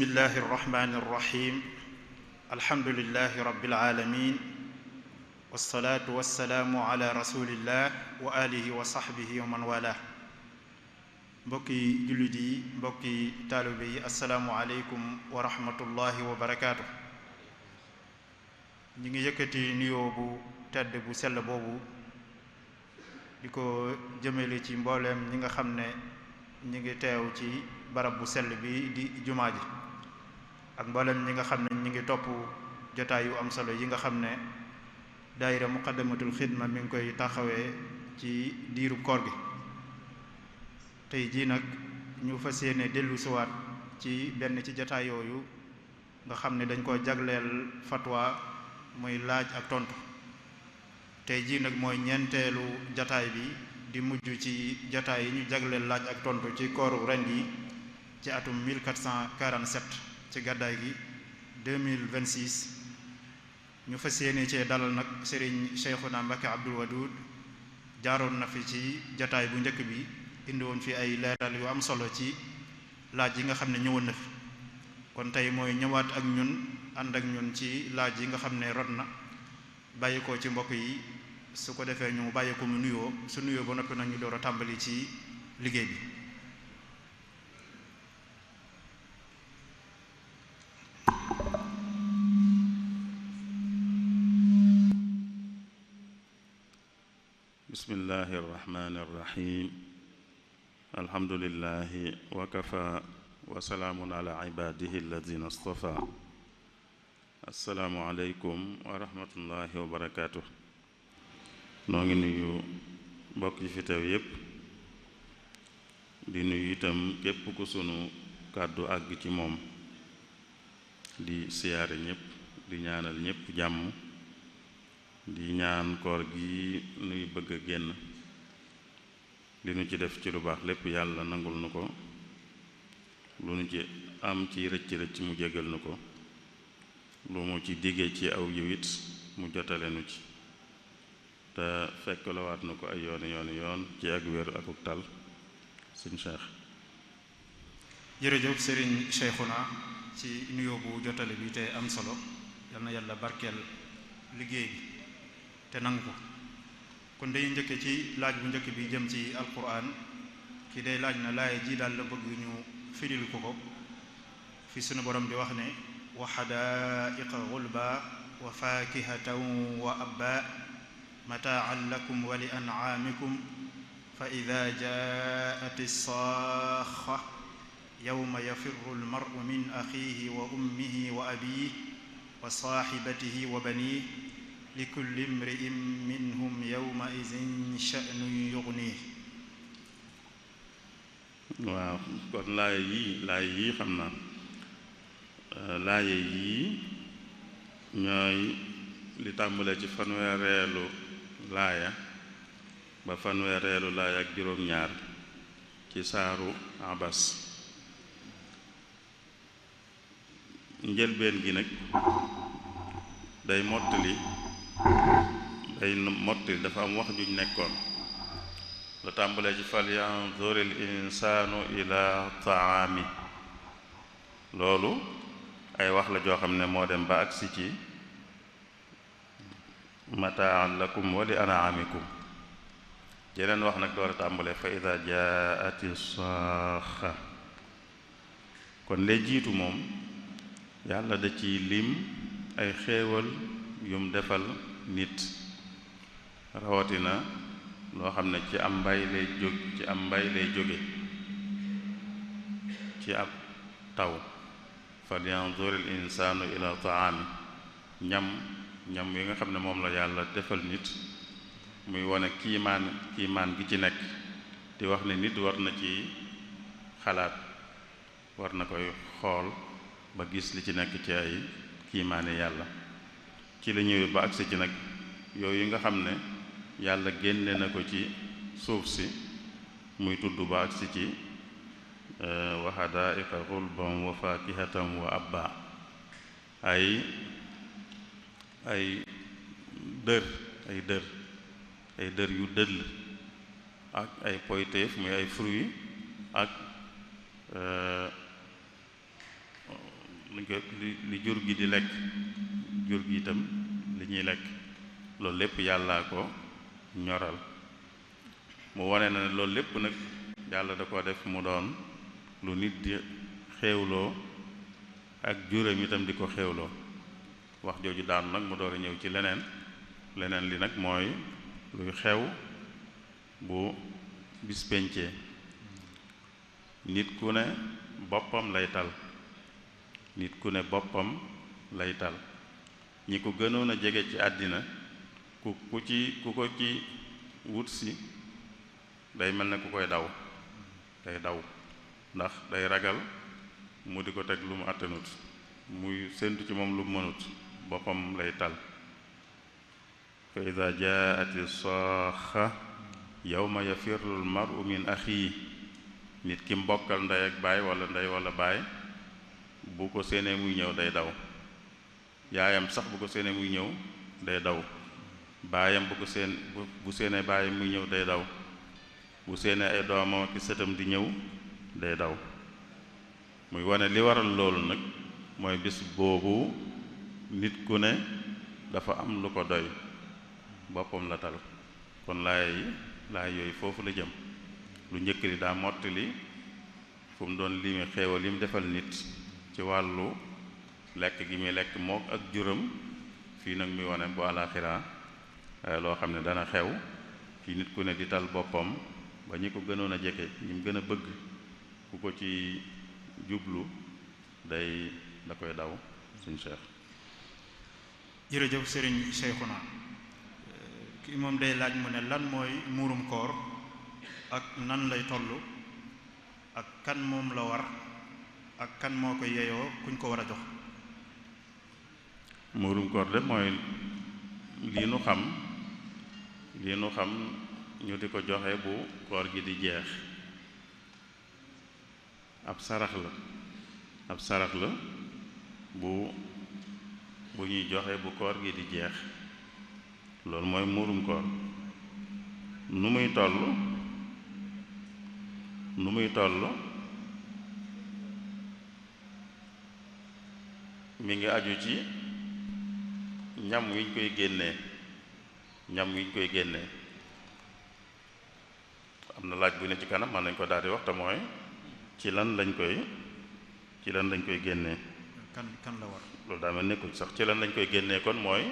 bismillahi irrahmani irrahim alhamdulilahi rabbil alamin wasalaatu wasalaamu ala rasulillah wa alihi wa sahbihi wa man wala. mbokki jullit yi mbokki taalibe yi asalaamu aleykum wa rahmatullahi wa barakaatu. ñi ngi yëkkati nuyoo bu tedd bu sell boobu di ko jëmale ci mbooleem ñi nga xam ne ñi ngi teew ci barab bu sell bi di jumaa ji ak mbooleem ñi nga xam ne ñi ngi topp jotaay yu am solo yi nga xam ne daayira muqaddamatul xidma mi ngi koy taxawee ci diiru koor gi. tey jii nag ñu fas yéene dellu siwaat ci benn ci jotaay yooyu nga xam ne dañ ko jagleel fatwa muy laaj ak tontu. tey jii nag mooy ñeenteelu jotaay bi di mujj ci jotaay yi ñu jagleel laaj ak tontu ci kooru ren gi ci atum 1447 ci gàddaay gi 2026. ñu fas yéene cee dalal nag Serigne Cheikhouna Mbacké Abdoul Wadoud jaaroon na fi ci jotaay bu njëkk bi indi woon fi ay leeral yu am solo ci laaj yi nga xam ne ñëwoon na fi. kon tey mooy ñëwaat ak ñun ànd ak ñun ci laaj yi nga xam ne rot na bàyyi ko ci mbokk yi su ko defee ñu bàyyi ko mu nuyoo su nuyoo ba noppi nag ñu door a tàmbali ci liggéey bi. bismillahi irrahmani irrahim alhamdulillahi wa kafa wa salaamun ala ibadihi alladina astafa. assalaamu aleykum wa rahmatullahi wa barakaatu. noo ngi nuyu mbokk yi fi teew yépp di nuyu itam képp ku sunu kàddu àgg ci moom di siyaare ñépp di ñaanal ñépp jàmm di ñaan koor gi nuy bëgg a génn li nu ci def ci lu baax lépp yàlla nangul nu ko, lu nu ci am ci rëcc-rëcc mu jégal nu ko, lu mu ci diggee ci aw yiwit mu jotale nu ci te fekk lawaat nu ko ay yoon ci ak wér akuk tal. sëñ Cheikh. jërëjëf Serigne Cheikhouna ci nuyoo bu jotale bi te am solo. yal na yàlla barkeel liggéey bi te nangu ko. kon dañuy njëkke ci laaj bu njëkk bi jëm ci alquran. ki day laaj na laay ji daal la bëgg ñu firil ko fi sunu borom di wax ne wa xadaaiqa gulba wa faakihatan wa abba mataan lakum wa li ancaamikum fa ida jaat alsaaxa yowma yafirru almaru min axiihi wa ummihi wa abiih wa saaxibatihi wa baniih likulli imri'in minhum yawma idin sha'nun yughniih. waaw kon laay yii xam naa laaye yii ñooy li tàmbalee ci fanweereelu laaya ba fanweereelu laaya ak juróom-ñaar ci saaru abas. njëlbeen gi nag day mottali dafa am wax juñ nekkoon la tàmbalee ci fal yanzuril insaanu ila taami. loolu ay wax la joo xam ne moo dem ba agsi ci mataan lakum wa li anaamikum. jeneen wax nag door a tàmbalee fa ida jaati saaxa. kon lee jiitu moom yàlla da ci lim ay xéewal yum defal nit, rawatina loo xam ne ci am mbay lay jóge ci ab taw. fal yanzuril insaanu ila taami. ñam yi nga xam ne moom la yàlla defal nit muy wane kiimaan gi ci nekk di wax ne nit war na ci xalaat, war na koy xool ba gis li ci nekk ci ay kiimaane yàlla. ci la ñëwee ba agsi ci nag yooyu nga xam ne yàlla génne na ko ci suuf si muy tudd ba agsi ci wa hadaa'iqa ghulban wa faakihatan wa abba. ay dër yu dëll ak ay poyteef muy ay fruits ak li jur gi di lekk, jur gi itam li ñuy lekk, loolu lépp yàllaa ko ñoral. mu wane na ne loolu lépp nag yàlla da ko def mu doon lu nit di xéewloo ak juram itam di ko xéewloo. wax jooju daanu nag mu door a ñëw ci leneen li nag mooy luy xew bu bis pencee. nit ku ne boppam lay tal, nit ku ne boppam lay tal. ñi ko gënoon a jege ci àddina ku ko ci wut si day mel ne ku koy daw, day daw ndax day ragal mu di ko teg lu mu àttanut, muy séntu ci moom lu mu mënut, boppam lay tal. fa ida jaati saaxa yawma yafirru al mar'u min axii. nit ki mbokkal ndey ak baay wala ndey wala baay bu ko séenee muy ñëw day daw. yaayam sax bu ko séenee muy ñëw day daw. baayam bu séenee baayam muy ñëw day daw. bu séenee ay doomam ak sëtam di ñëw day daw. muy wane li waral loolu nag mooy bis boobu nit ku ne dafa am lu ko doy, boppam la tal. kon laay yooyu foofu la jëm. lu njëkk li daa mottali fu mu doon limi xéewal yi mu defal nit ci wàllu lekk gi muy lekk mook ak juram. fii nag muy wane bu àlaxira loo xam ne dana xew ci nit ku ne di tal boppam ba ñi ko gënoon a jege ñi mu gën a bëgg ku ko ci jublu da koy daw. suñ Cheikh. jërëjëf Serigne Cheikhouna. kii moom day laaj mu ne lan mooy muurum koor ak nan lay toll ak kan moom la war ak kan moo ko yeyoo kuñ ko war a jox. muurum koor de mooy lii nu xam ñu di ko joxe bu koor gi di jeex. ab sarax la bu ñuy joxe bu koor gi di jeex. loolu mooy muurum koor. nu muy toll mi ngi aju ci ñam wiñ koy génnee. am na laaj bu ne ci kanam mën nañ ko daal di wax te mooy ci lan lañ koy génnee. kan la war. loolu daa mel nekkul sax ci lan lañ koy génnee. kon mooy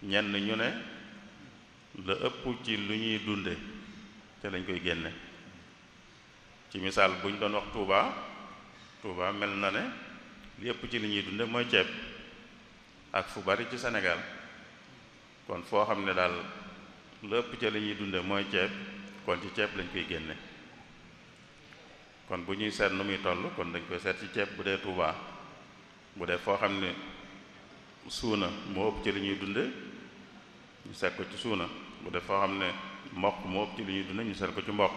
ñenn ñu ne la ëpp ci lu ñuy dunde te lañ koy génne. ci misaal bu ñu doon wax Touba mel na ne li ëpp ci li ñuy dunde mooy ceeb ak fu bari ci Sénégal. kon foo xam ne daal la ëpp ci li ñuy dunde mooy ceeb, kon ci ceeb lañ koy génne. kon bu ñuy seet nu muy toll kon dañ koy seet ci ceeb bu dee Touba. bu dee foo xam ne suuna moo ëpp ci li ñuy dunde ñu seet ko ci suuna. bu dee foo xam ne mboq moo ëpp ci li ñuy dunde ñu seet ko ci mboq.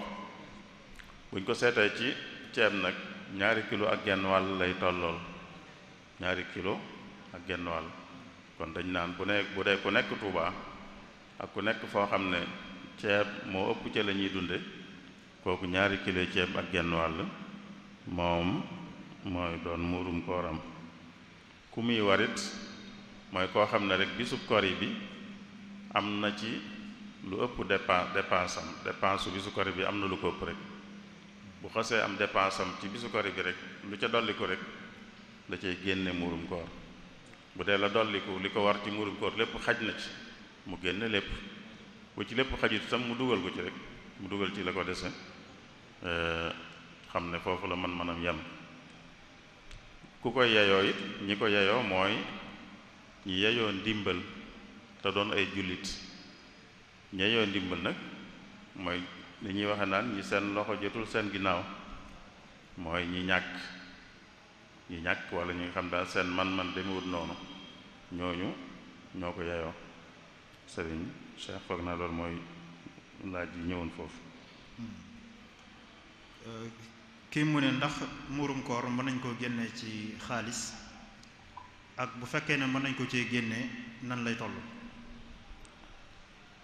buñ ko seetee ci ceeb nag 2,5 kilo lay tollool. 2 kilo ak genn wàll. kon dañ naan bu dee ku nekk Touba ak ku nekk foo xam ne ceeb moo ëpp ci la ñuy dunde kooku 2 kilo ceeb ak genn wàll moom mooy doon muurum kooram. ku muy warit mooy koo xam ne rek bisub kori bi am na ci lu ëpp dépense su bisu kori bi am na lu ko ëpp rek. bu xasee am dépense am ci bisu kori bi rek lu ca dolliku rek da cay génne muurum koor. bu dee la dolliku li ko war ci muurum koor lépp xaj na ci mu génne lépp. bu ci lépp xajut itam mu dugal ko ci rek, mu dugal ci la ko dese xam ne foofu la man-manam yem. ku koy yeyoo it ñi ko yeyoo mooy ñi yeyoo ndimbal te doon ay jullit. ñi yeyoo ndimbal nag mooy li ñuy waxe naan ñi seen loxo jotul seen ginnaaw. mooy ñi ñàkk wala ñi nga xam daal seen man-man demewut noonu. ñooñu ñoo ko yeyoo. sëriñ Cheikh foog naa loolu mooy laaj yi ñëwoon foofu. kii mu ne ndax muurum koor mën nañ koo génnee ci xaalis ak bu fekkee ne mën nañ ko cee génnee nan lay toll.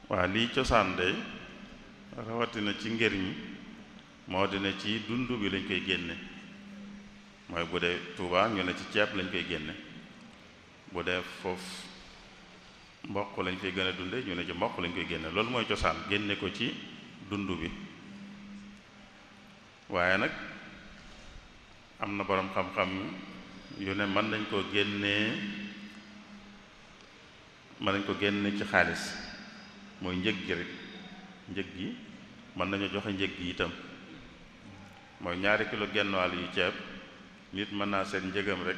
waa lii cosaan de rawatina ci ngër ñi moo dina ci dund bi lañ koy génne. mooy bu dee Tuuba ñu ne ci ceeb lañ koy génne, bu dee foofu mboq lañ koy gën a dunde ñu ne ci mboq lañ koy génne. Loolu mooy cosaan, génne ko ci dund bi. waaye nag am na boroom xam-xam yu ne mën nañ ko génne ci xaalis, mooy njëg gi rek. njëg gi mën nañu joxe njëg gi itam, mooy 2 kilo genn wàll yu ceeb nit mën naa seet njëgam rek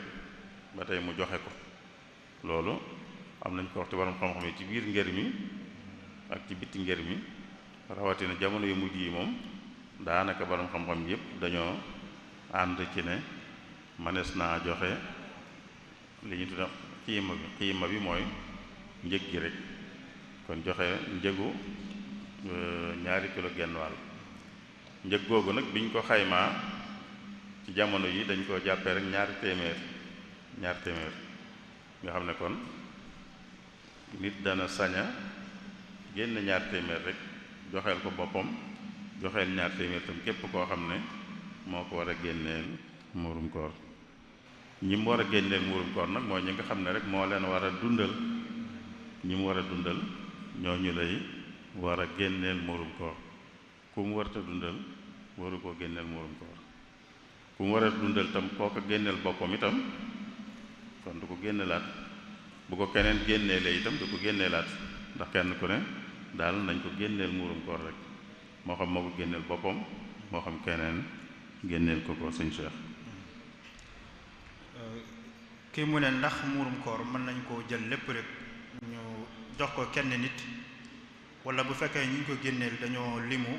ba tey mu joxe ko. loolu am nañ ko wax ci borom xam-xam yi ci biir ngër mi ak ci bitti ngër mi, rawatina jamono yu mujj yi moom daanaka borom xam-xam yépp dañoo ànd ci ne mënees naa joxe li ñu tudde xiima bi mooy njëg gi rek. kon joxe njëgu 2 kilo genn wàll. njëg googu nag biñ ko xaymaa ci jamono yi dañ koo jàppee rek 2 téeméer nga xam ne kon nit dana saña génn 2 téeméer rek joxeel ko boppam, joxeel 2 téeméer tam képp koo xam ne moo ko war a génneel muurum koor. ñi mu war a génneel muurum koor nag mooy ñi nga xam ne rek moo leen war a dundal. ñi mu war a dundal ñooñu lay war a génneel muurum koor. ku mu warta dundal waru koo génneel muurum koor. ku mu war a dundal tam kooka génneel boppam itam kon du ko génneelaat. bu ko keneen génneelee itam du ko génneelaat, ndax kenn ku ne daal nañ ko génneel muurum koor rek, moo xam moo ko génneel boppam moo xam keneen génneel ko sëñ Cheikh. kii mu ne ndax muurum koor mën nañ koo jël lépp rek ñu jox ko kenn nit, wala bu fekkee ñi ñu ko génneel dañoo limu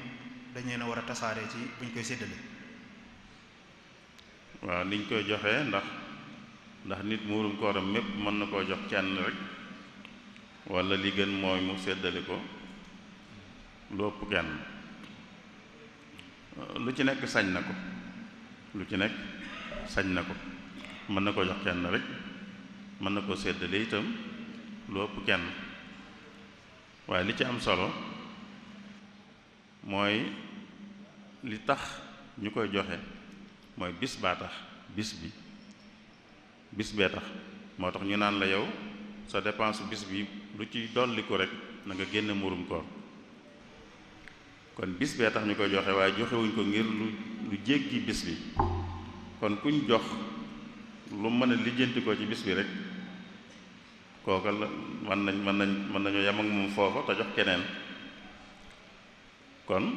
dañu leen a war a tasaare ci buñ koy séddale. waaw niñ koy joxee ndax nit muurum kooram mépp mën na koo jox kenn rek, wala li gën mooy mu séddale ko lu ëpp kenn. lu ci nekk sañ na ko, mën na koo jox kenn rek, mën na koo séddale itam lu ëpp kenn. waaye li ci am solo mooy li tax ñu koy joxe mooy bis baa tax, bis bee tax. moo tax ñu naan la yow sa dépense bis bi lu ci dolli ko rek na nga génne muurum koor. kon bis bee tax ñu koy joxe, waaye joxewuñ ko ngir lu jéggi bis bi. kon kuñ jox lu mën a lijjanti ko ci bis bi rek kooka la mën nañoo yam ak moom foofa te jox keneen. kon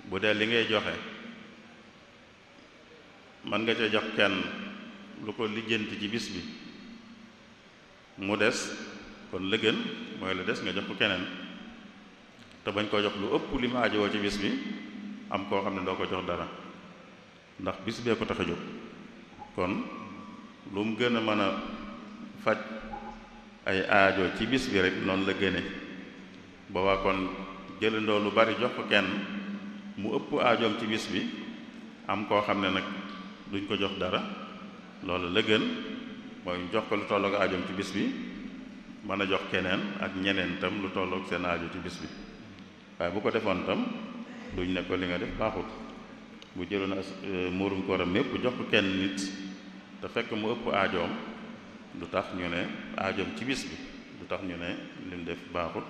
bu dee li ngay joxe mën nga ca jox kenn lu ko lijjanti ci bis bi mu des, kon la gën mooy la des nga jox ko keneen, te bañ koo jox lu ëpp li mu aajowoo ci bis bi, am koo xam ne doo ko jox dara ndax bis bee ko tax a jóg. kon lu mu gën a mën a faj ay aajo ci bis bi rek noonu la gëne. boobaa kon jëlandoo lu bari jox ko kenn mu ëpp aajoom ci bis bi, am koo xam ne nag duñ ko jox dara, loolu la gën mooy jox ko lu tollook aajoom ci bis bi, mën a jox keneen ak ñeneen tam lu tollook seen aajo ci bis bi. waaye bu ko defoon tam duñ ne ko li nga def baaxut. bu jëloon muurum kooram mépp jox ko kenn nit te fekk mu ëpp aajoom, du tax ñu ne aajoom ci bis bi, du tax ñu ne lim def baaxut.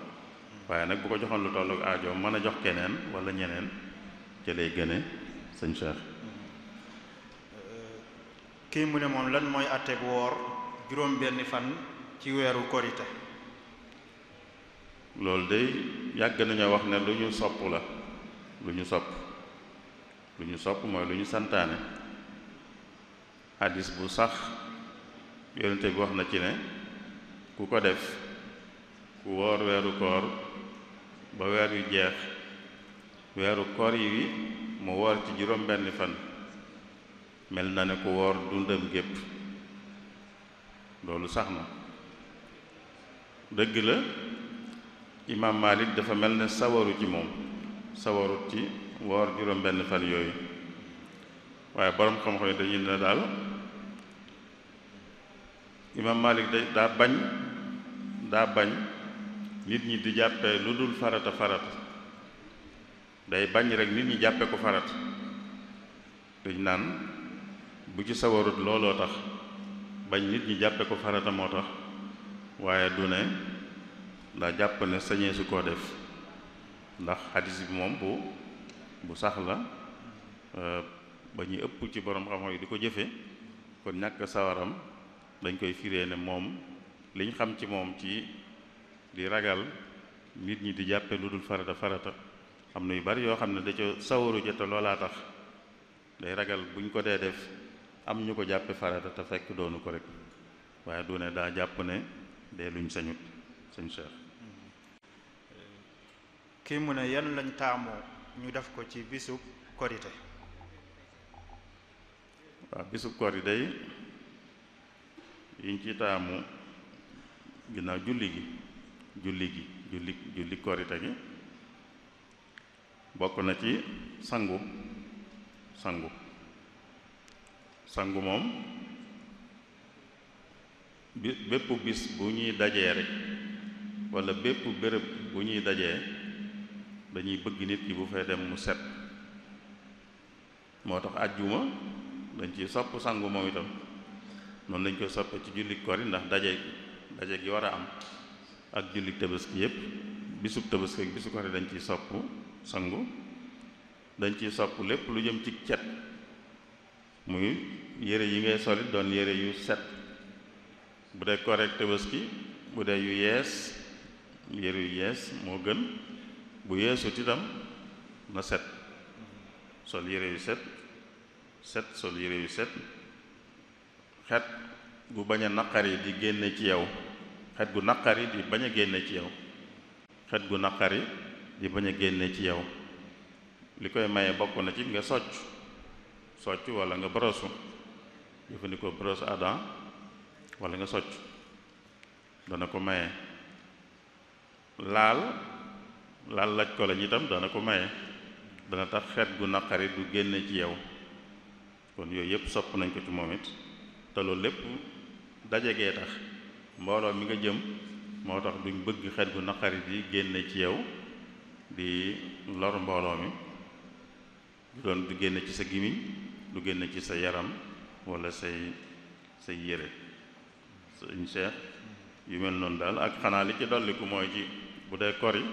waaye nag bu ko joxoon lu tollook aajoom mën a jox keneen wala ñeneen ca lay gëne sëñ Cheikh. kii mu ne moom lan mooy àtteeb woor juróom-benni fan ci weeru korite. loolu day yàgg nañoo wax ne lu ñu sopp la, lu ñu sopp mooy lu ñu santaane. hadis bu sax yonente bi wax na ci ne ku ko def, ku woor weeru koor ba weer yu jeex, weeru koor yi mu woor ci juróom-benni fan, mel na ne ku woor dundam gépp. loolu sax na. dëgg la imaam Malik dafa mel ne sawaru ci moom, sawarut ci woor juróom-benn fan yooyu, waaye borom xam-xam yi dañuy ne daal imaam Malik daa bañ nit ñi di jàppe lu dul farata, day bañ rek nit ñi jàppe ko farata. dañ naan bu ci sawarut looloo tax bañ nit ñi jàppe ko farata moo tax waaye du ne daa jàpp ne sañee su koo def ndax xadis bi moom bu sax la ba ñuy ëpp ci borom xam-xam yi di ko jëfe kon ñàkk sawaram dañ koy firee ne moom liñ xam ci moom ci di ragal nit ñi di jàppe lu dul farata xam na yu bari yoo xam ne da ca sawaru jota loolaa tax day ragal buñ ko dee def am ñu ko jàppe farata te fekk doonu ko rek waaye du ne daa jàpp ne dee luñ sañut sëñ Cheikh. kii mu ne yan lañ taamoo ñu def ko ci bisub korite. waaw bisub korite day yiñ ci taamu ginnaaw julli korite gi bokk na ci sangu moom bépp bis bu ñuy dajee rek walla bépp béréb bu ñuy dajee dañuy bëgg nit ki bu fay dem mu set moo tax àjjuma dañ ciy sopp sangu moom itam noonu lañ koy soppe ci julli kori ndax daje gi war a am ak julli tabaski yépp bisub tabaski ak bisu kori dañ ciy sopp sangu dañ ciy sopp lépp lu jëm ci cet muy yére yi ngay solit doon yére yu set bu dee korek tabaski bu dee yu yees yére yu yees moo gën bu yeesut itam na set sol yére yu set sol yére yu set xet gu bañ a naqari di génne ci yow xet gu naqari di bañ a génne ci yow xet gu naqari di bañ a génne ci yow li koy maye bokk na ci nga socc walla nga brosu jëfandikoo brosse à dents walla nga socc dana ko maye laal laj ko lañ itam dana ko maye dana tax xet gu naqari du génne ci yow kon yooyu yëpp sopp nañ ko ci moom it te loolu lépp dajegee tax mbooloo mi nga jëm moo tax duñ bëgg xet gu naqari di génne ci yow di lor mbooloo mi du doon du génne ci sa gimiñ du génne ci sa yaram walla say yére sëñ Cheikh yu mel noonu daal ak xanaa li ci dolliku mooy ci bu dee kori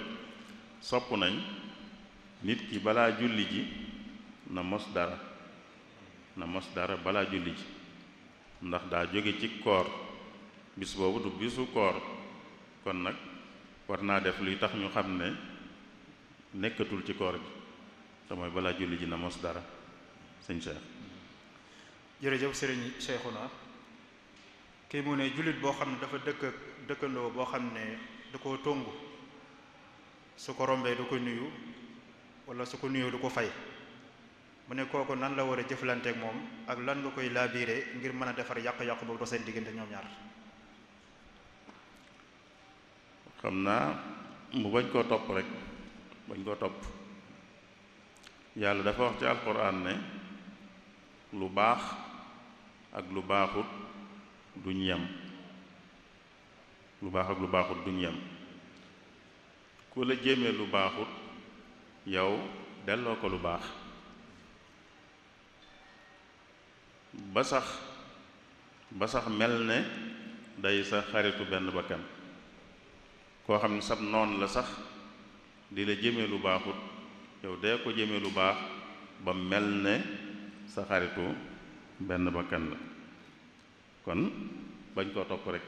sopp nañ nit ki balaa julli ji na mos dara balaa julli ji ndax daa jóge ci koor bis boobu du bisu koor kon nag war naa def luy tax ñu xam ne nekkatul ci koor bi te mooy balaa julli ji na mos dara sëñ Cheikh. jërëjëf sëriñ Cheikhouna kii mu ne jullit boo xam ne dafa dëkkandoo boo xam ne da koo tongu su ko rombee du ko nuyu wala su ko nuyoo du ko fay mu ne kooku nan la war a jëflanteek moom ak lan nga koy laabiire ngir mën a defar yàq-yàq boobu do seen diggante ñoom ñaar. xam naa mu bañ koo topp rek bañ koo topp yàlla dafa wax ci alxuraan ne lu baax ak lu baaxut duñ yem lu baax ak lu baaxut duñ yem ku la jéemee lu baaxut yow delloo ko lu baax ba sax mel ne day sa xaritu benn bakkan koo xam ne sab noon la sax di la jéemee lu baaxut yow dee ko jéemee lu baax ba mel ne sa xaritu benn bakkan la kon bañ koo topp rek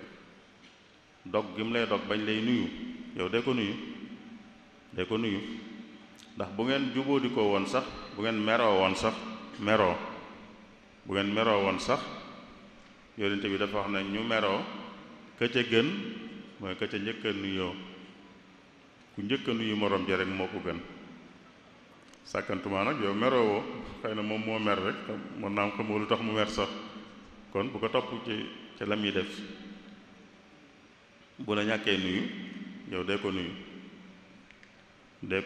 dog gi mu lay dog bañ lay nuyu yow dee ko nuyu ndax bu ngeen jubóo di ko woon sax bu ngeen meroo woon sax yonent bi dafa wax ne ñu meroo ka ca gën mooy ka ca njëkk a nuyoo ku njëkk a nuyu morom ja rek moo ko gën sàkkantumaa nag yow meroo woo xëy na moom moo mer rek mën naa am xamoo lu tax mu mer sax kon bu ko topp ci ca la muy def bu la ñàkkee nuyu yow dee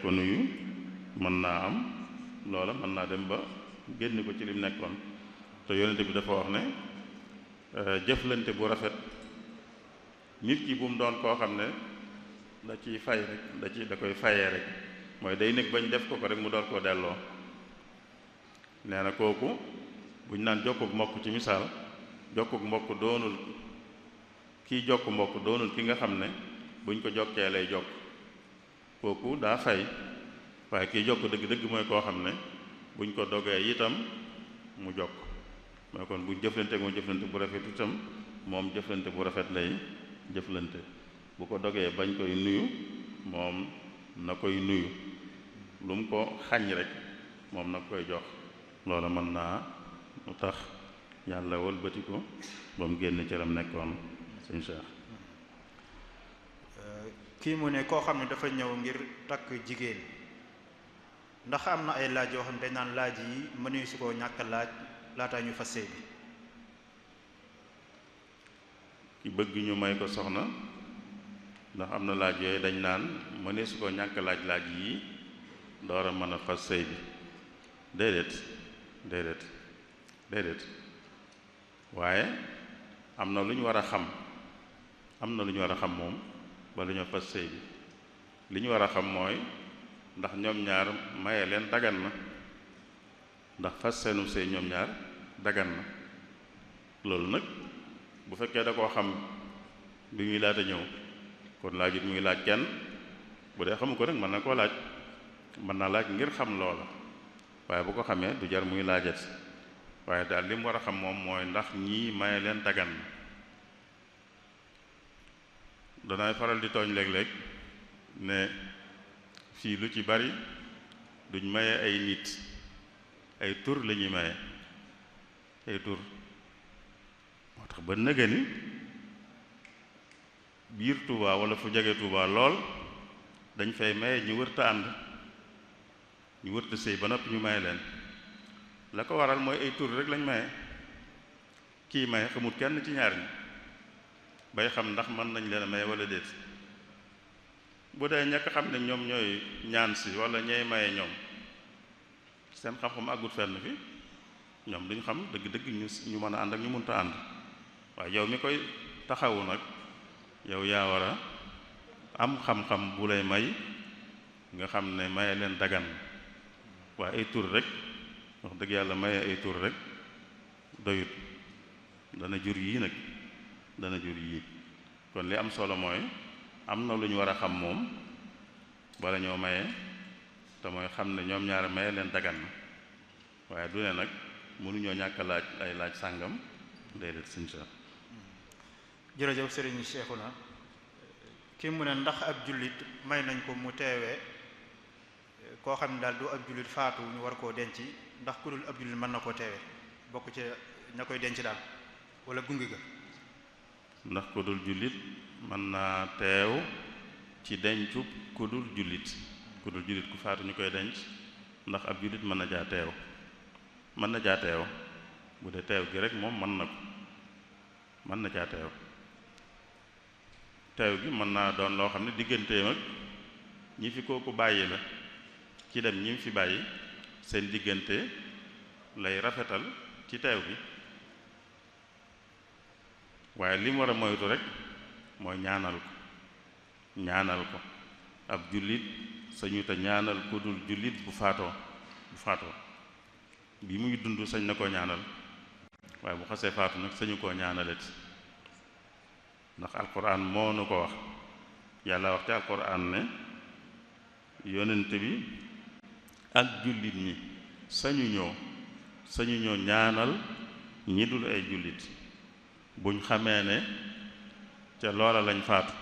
ko nuyu mën naa am loola mën naa dem ba génn ko ci lim nekkoon te yonente bi dafa wax ne jëflante bu rafet nit ki bu mu doon koo xam ne da ciy fay rek da koy fayee rek mooy day nekk bañ def ko rek mu door koo delloo nee na kooku bu ñu naan jokkuk mbokk ci misaal jokkuk mbokk doonul kiy jokk mbokk doonul ki nga xam ne buñ ko jokkee lay jokk kooku daa fay waaye kiy jokk dëgg-dëgg mooy koo xam ne buñ ko dogee itam mu jokk mooy kon buñ jëflante moom jëflante bu rafet itam moom jëflante bu rafet lay jëflante bu ko dogee bañ koy nuyu moom na koy nuyu lu mu ko xañ rek moom na koy jox loola mën naa mu tax yàlla wëlbati ko ba mu génn ci lam nekkoon sëñ Cheikh. kii mu ne koo xam ne dafa ñëw ngir takk jigéen ndax am na ay laaj yoo xam ne dañ naan laaj yi mënuñu su koo ñàkk laaj laataa ñu fas sëy bi. ki bëgg ñu may ko soxna ndax am na laaj yooyu dañ naan mënee su ko ñàkk laaj yi door a mën a fas sëy bi déedéet waaye am na lu ñu war a xam moom ba lu ñu fas sëy bi li ñu war a xam mooy ndax ñoom ñaar maye leen dagan na ndax fas seenu sëy ñoom ñaar dagan na loolu nag bu fekkee da koo xam bi muy laata ñëw kon laajut muy laaj kenn bu dee xamu ko rek mën na koo laaj mën naa laaj ngir xam loola waaye bu ko xamee du jar muy laajat waaye daal li mu war a xam moom mooy ndax ñii maye leen dagan na danaay faral di tooñ léeg-léeg ne fii lu ci bari duñ maye ay nit ay tur la ñuy maye ay tur moo tax ba nëga ni biir Touba wala fu jege Touba lool dañ fay maye ñu wërta ànd ñu wërta sëy ba noppi ñu maye leen la ko waral mooy ay tur rek lañ maye kii maye xamut kenn ci ñaar ñi bay xam ndax mën nañ leen a maye wala déet bu dee ñàkk xam ne ñoom ñooy ñaan si wala ñooy maye ñoom seen xam-xam àggut fenn fi ñoom duñ xam dëgg-dëgg ñu mën a ànd ak ñu mënta ànd waaye yow mi koy taxawu nag yow yaa war a am xam-xam bu lay may nga xam ne maye leen dagan waaye ay tur rek wax dëgg yàlla maye ay tur rek doyut dana jur yii nag dana jur yii kon li am solo mooy am na lu ñu war a xam moom bala ñoo maye te mooy xam ne ñoom ñaar maye leen dagan na waaye du ne nag mënuñoo ñàkk laaj ay laaj sàngam déedéet sëñ Cheikh. jërëjëf sëriñ Cheikhouna kii mu ne ndax ab jullit may nañ ko mu teewee koo xam ne daal du ab jullit faatu ñu war koo denc ndax ku dul ab jullit mën na koo teewee bokk ci ña koy denc daal wala gunge ga. ndax ku dul jullit mën naa teew ci dencu ku dul jullit ku faatu ñu koy denc ndax ab jullit mën na jaa teew bu dee teew gi rek moom mën na jaa teew gi mën naa doon loo xam ne digganteem ak ñi fi kooku bàyyi la ci dem ñi fi bàyyi seen diggante lay rafetal ci teew gi waaye li mu war a moytu rek mooy ñaanal ko ab jullit sañu te ñaanal ku dul jullit bu faatoo bi muy dund sañ na koo ñaanal waaye bu xasee faatu nag sañu koo ñaanalet ndax alquran moo nu ko wax yàlla wax ci alquran ne yonent bi ak jullit ñi sañu ñoo ñaanal ñi dul ay jullit buñ xamee ne ca loola lañ faatu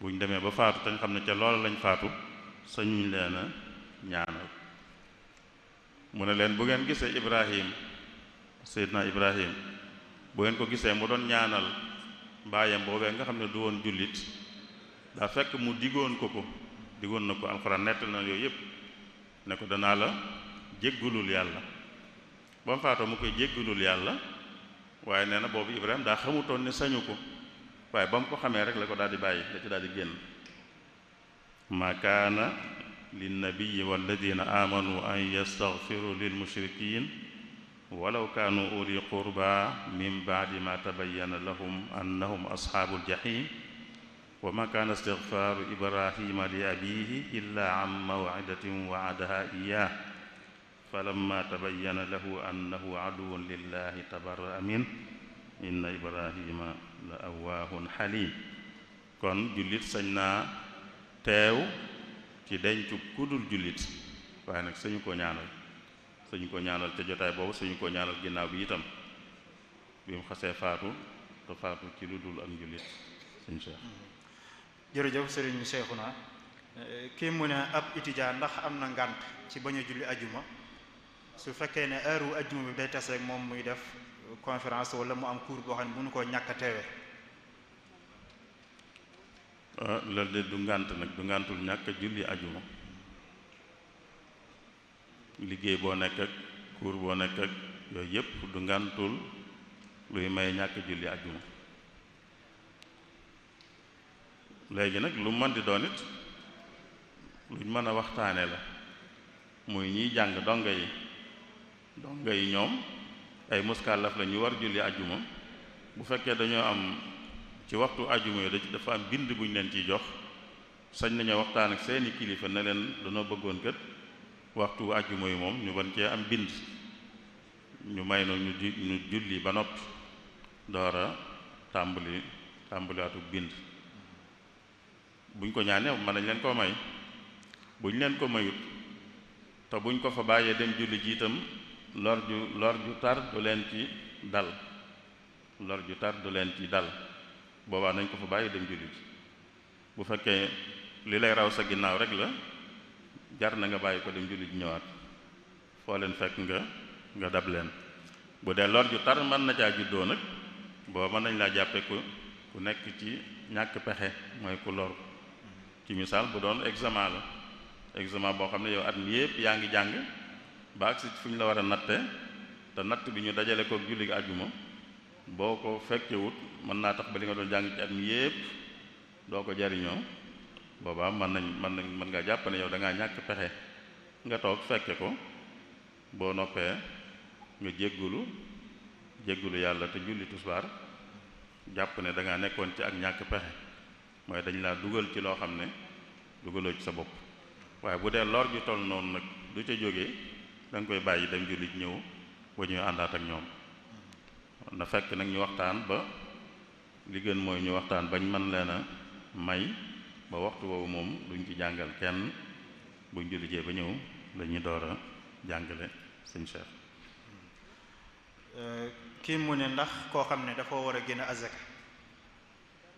buñ demee ba faatu te nga xam ne ca loola lañ faatu sañuñ leen a ñaanal mu ne leen bu ngeen gisee Seydina Ibrahim bu ngeen ko gisee mu doon ñaanal baayam boobee nga xam ne du woon jullit daa fekk mu digoon na ko alxuraan nettal na yooyu yëpp ne ko danaa la jéggulul yàlla ba mu faatoo mu koy jéggulul yàlla waaye nee na boobu Ibrahima daa xamutoon ne sañu ko waaye ba mu ko xamee rek la ko daal di bàyyi la ci daal di génn ma kaana linnabiyi walladina amanu an yastaghfiru lil mushrikin walaw kaanu uli qurba min baadi ma tabayyana lahum annahum ashaabul jahim wa ma kaana istighfaaru ibrahima li abihi illa an maw'idatin wa'adaha iyyah falamma tabayyana lahu annahu aduwwun lillahi tabarra'a min inna ibrahima la awwaahun halim. kon jullit sañ naa teew ci dencu kudul jullit, waaye nag sañu ko ñaanal ca jotaay boobu, sañu ko ñaanal ginnaaw bi itam bi mu xasee faatu te faatu ci lu dul ak njullit. sëñ Cheikh. jërëjëf sëriñ Cheikhouna. kii mu ne ab étudiant ndax am na ngànt ci bañ a julli ajuma su fekkee ne heure ajuma bi day tas rek moom muy def conférence wala mu am cours boo xam ne mënu koo ñàkk a teewe. loolu de du ngànt nag, du ngàntul ñàkk a julli ajuma. liggéey boo nekk ak cours boo nekk ak yooyu yépp du ngàntul luy may ñàkk julli ajuma. léegi nag lu mën di doon it luñ mën a waxtaane la, muy ñiy jàng donga yi ñoom ay muskàllaf la ñu war julli ajuma. bu fekkee dañoo am ci waxtu ajuma yi dafa am bind buñ leen ciy jox, sañ nañoo waxtaan ak seeni kilifa ne leen dañoo bëggoon kët waxtu ajuma yi moom ñu ban cee am bind, ñu may no ñu julli ba noppi doora tàmbaliwaatu bind. buñ ko ñaanee mën nañ leen koo may, buñ leen ko mayut te buñ ko fa bàyyee dem julli ji itam lor ju tar du leen ci dal, boobaa nañ ko fa bàyyi dem julli ji. bu fekkee li lay raw sa ginnaaw rek la, jar na nga bàyyi ko dem julli ji ñëwaat, foo leen fekk nga dab leen. bu dee lor ju tar mën na caa juddoo nag, booba mën nañ laa jàppe ku nekk ci ñàkk pexe, mooy ku lor. ci misaal bu doon examen boo xam ne yow at mi yépp yaa ngi jàng ba agsi fu ñu la war a natte, te natt bi ñu dajale ko julli gi àjjuma, boo ko fekkewut mën naa tax ba li nga doon jàng ci at mi yépp doo ko jariñoo. boobaa mën nga jàpp ne yow da ngaa ñàkk pexe, nga toog fekke ko, boo noppee nga jéggulu yàlla te julli tusbaar, jàpp ne da ngaa nekkoon ci ak ñàkk pexe, mooy dañ laa dugal ci loo xam ne dugaloo ci sa bopp. waaye bu dee lor ju toll noonu nag du ca jógee, da nga koy bàyyi dem julli ñëw ba ñuy àndaat ak ñoom. na fekk nag ñu waxtaan ba li gën mooy ñu waxtaan bañ mën leen a may ba waxtu woowu moom duñ ci jàngal kenn, buñ julli jee ba ñëw la ñuy door a jàngale. sëñ Cheikh. kii mu ne ndax koo xam ne dafa war a génn azaka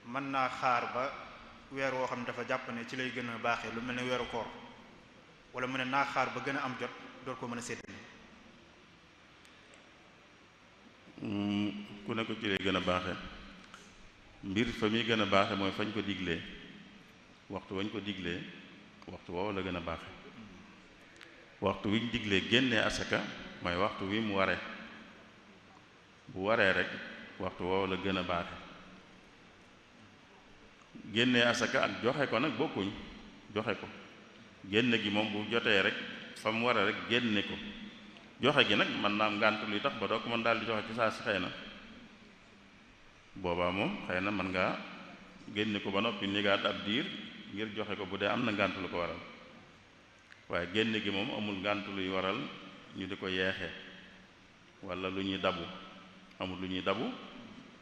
mën naa xaar ba weer woo xam ne dafa jàpp ne ci lay gën a baaxee, lu mel ne weeru koor, wala mu ne naa xaar ba gën a am jot door ko mën a séddale. ku ne ko ci lay gën a baaxe, mbir fa muy gën a baaxe mooy fañ ko diglee, waxtu wañ ko diglee waxtu woowu la gën a baaxe. waxtu wiñ diglee génnee asaka mooy waxtu wi mu ware, bu waree rek waxtu woowu la gën a baaxe. génnee asaka ak joxe ko nag bokkuñ. joxe ko génne gi moom bu jotee rek fa mu waree rek génne ko, joxe gi nag mën naa am ngànt luy tax ba doo ko mën daal di joxe ci saa si, xëy na boobaa moom xëy na mën ngaa génne ko ba noppi nigaat ab diir ngir joxe ko bu dee am na ngànt lu ko waral. waaye génne gi moom amul ngànt luy waral ñu di ko yeexee wala lu ñuy dabu, amul lu ñuy dabu,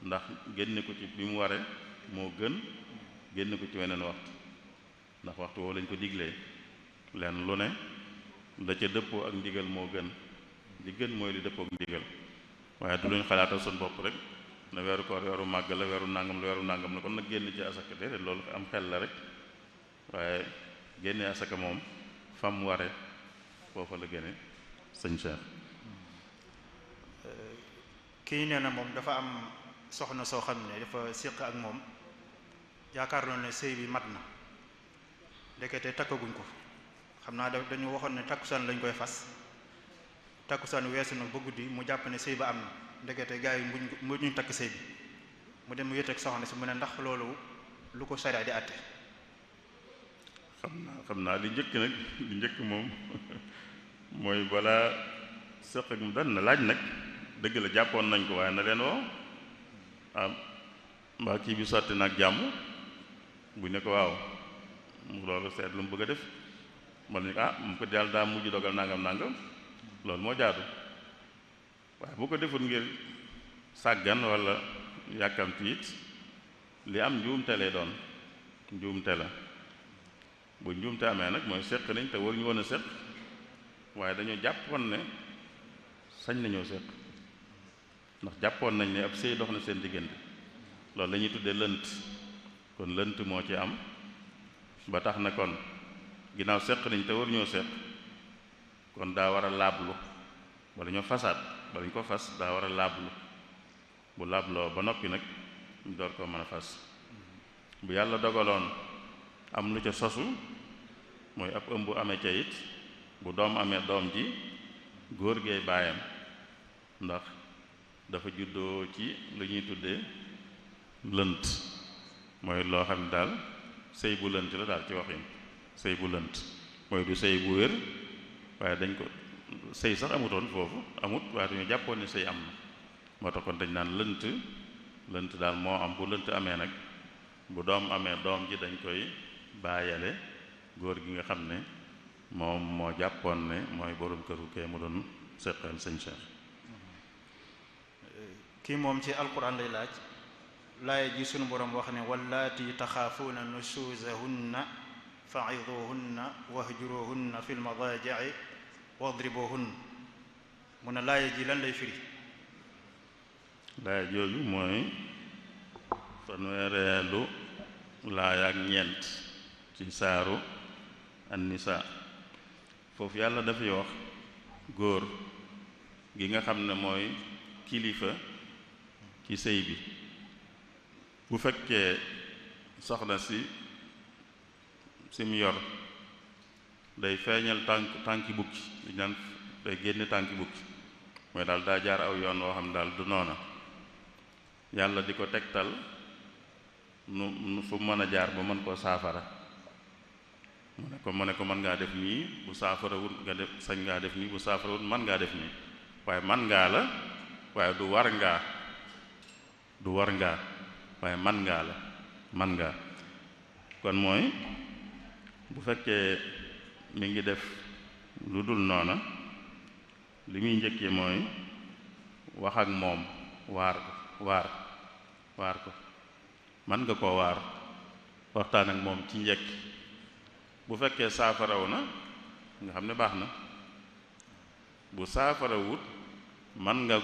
ndax génne ko ci bi mu waree moo gën génne ko ci weneen waxtu, ndax waxtu woo lañ ko diglee. leen lu ne la ca dëppoo ak ndigal moo gën, li gën mooy li dëppoo ak ndigal, waaye du luñ xalaatal suñ bopp rek na weeru koor weeru màgg la, weeru nàngam la kon nag génn ci asaka déedéet, loolu am xel la rek. waaye génne asaka moom fam ware foofa la génne. sëñ Cheikh. kii nee na moom dafa am soxna soo xam ne dafa séq ak moom, yaakaar naa ne sëy bi mat na, ndekete takkaguñ ko. xam naa dañu waxoon ne takkusaan lañ koy fas, takkusaan weesu na ba guddi mu jàpp ne sëy ba am na, ndekete gars yi mbuñ takk sëy bi, mu dem wéet ak soxna si, mu ne ndax loolu lu ko sariya di àtte. xam naa li njëkk moom mooy balaa sëq ak mu dan na laaj nag, dëgg la jàppoon nañ ko, waaye na leen woo mbaa kii bi sotti nag jàmm, bu ne ko waaw mu loolu seet lu mu bëgg a def, man ni mu ko yàlla daa mujj dogal nangam loolu moo jaadu waaye bu ko deful ngir sàggan wala yàkkamti it li am njuumte lay doon njuumte la bu njuumte amee nag mooy séq nañ te waruñu woon a séq waaye dañoo jàppoon ne sañ nañoo séq ndax jàppoon nañ ne ab sëy dox na seen diggante loolu la ñuy tuddee lënt kon lënt moo ci am ba tax na kon ginnaaw séq nañ te waruñoo séq kon daa war a laablu wala ñoo fasaat bala ñu ko fas daa war a laablu bu laabloo ba noppi nag ñu door koo mën a fas bu yàlla dogaloon am lu ca sosu mooy ab ëmb amee ca it bu doom amee doom ji góor geey baayam ndax dafa juddoo ci lu ñuy tuddee lënt mooy loo xam ne daal sëy bu lënt la daal ci waxin sëy bu lënt mooy du sëy bu wér waaye dañ ko sëy sax amutoon foofu amut waaye dañu jàppoon ne sëy am na moo tax kon dañ naan lënt daal moo am bu lënt amee nag bu doom amee doom ji dañ koy bàyyale góor gi nga xam ne moom moo jàppoon ne mooy borom këru kee mu doon seqal sëñ Cheikh. kii moom ci alquran lay laaj laaya ji sunu borom wax ne wallaati taxaafuuna nusuuzahunna fa'iduhunna wahjuruhunna fil madaaji'i wadribuhunna mu ne laaya ji lan lay firi. laaya jooju mooy fanweereelu laaya ak ñeent ci saaru an-nisaa foofu yàlla dafay wax góor gi nga xam ne mooy kilifa ci sëy bi bu fekkee soxna si mu yor day feeñal tànki bukki di naan day génne tànki bukki mooy daal daa jaar aw yoon woo xam ne daal du noona yàlla di ko tegtal nu fu mën a jaar ba mën koo saafara mu ne ko mën ngaa def nii bu saafarawut nga def sañ ngaa def nii bu saafarawut mën ngaa def nii waaye man ngaa la waaye du war ngaa waaye man ngaa la man ngaa kon mooy bu fekkee mi ngi def lu dul noona li muy njëkkee mooy wax ak moom waar ko man nga koo waar waxtaan ak moom ci njëkk bu fekkee saafaraw na nga xam ne baax na bu saafarawut man nga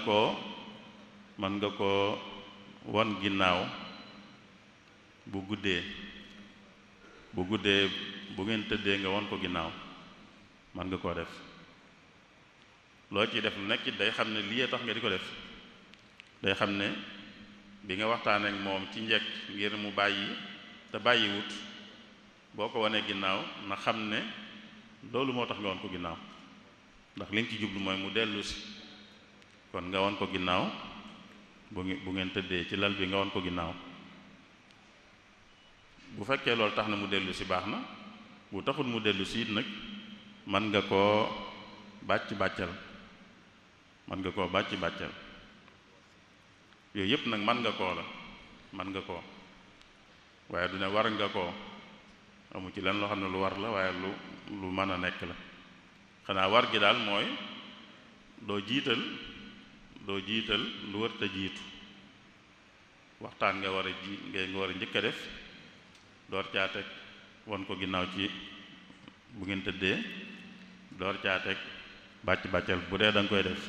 koo won ginnaaw bu guddee bu ngeen tëddee nga won ko ginnaaw man nga koo def loo ciy def lu nekk day xam ne lii tax nga di ko def day xam ne bi nga waxtaan ak moom ci njëkk ngir mu bàyyi te bàyyiwut boo ko wanee ginnaaw na xam ne loolu moo tax nga won ko ginnaaw ndax li nga ci jublu mooy mu dellu si kon nga won ko ginnaaw bu ngeen tëddee ci lal bi nga won ko ginnaaw bu fekkee loolu tax na mu dellu si baax na bu taxul mu dellu si it nag mën nga koo bàccal yooyu yëpp nag mën nga koo waaye du ne war nga koo amu ci len loo xam ne lu war la waaye lu mën a nekk la xanaa war gi daal mooy doo jiital lu wërta jiitu waxtaan nga war a njëkk a def door caa teg won ko ginnaaw ci bu ngeen tëddee door caa teg bàccal bu dee da nga koy def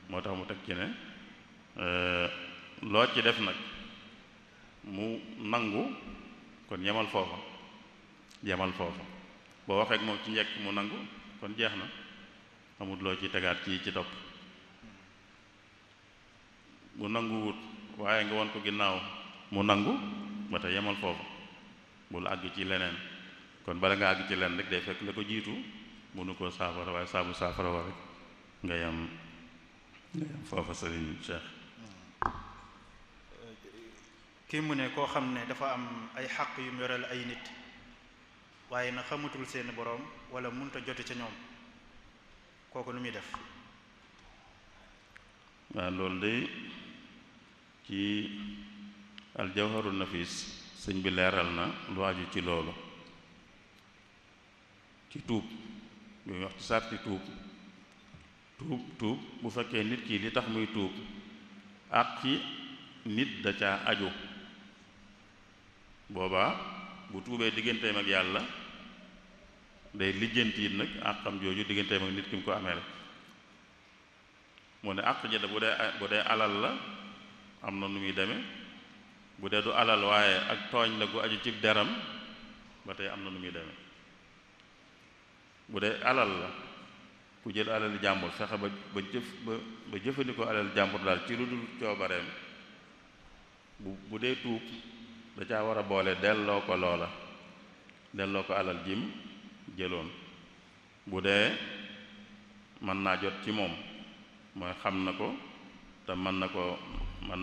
moo tax mu teg ci ne loo ci def nag mu nangu kon yemal foofa boo waxee ak moom ci njëkk mu nangu kon jeex na amul loo ci tegaat ci topp bu nanguwut waaye nga won ko ginnaaw mu nangu ba tey yemal foofa bul àgg ci leneen kon bala nga àgg ci leneen rek day fekk la ko jiitu mënu koo saafara waaye saabu saafara wa rek nga yem foofa sëriñ Cheikh. kii mu ne koo xam ne dafa am ay xaq yu mu yoreel ay nit waaye na xamatul seeni boroom wala mënta jote ca ñoom kooku nu muy def. waaw loolu de ci aljawharun nafis sëñ bi leeral na lu aju ci loolu ci tuub ñuy wax ci sarti tuub bu fekkee nit ki li tax muy tuub ak ci nit da caa aju boobaa bu tuubee digganteem ak yàlla day lijjanti it nag ak xam jooju digganteem ak nit ki mu ko amee la mu ne àq ja bu dee alal la am na nu muy demee bu dee du alal waaye ak tooñ la gu aju ci deram ba tey am na nu muy demee bu dee alal la ku jël alal jàmbur fexe ba jëfandikoo alal jàmbur daal ci lu dul coobareem bu dee tuub da caa war a boole delloo ko alal jim jëloon bu dee mën naa jot ci moom mooy xam na ko te mën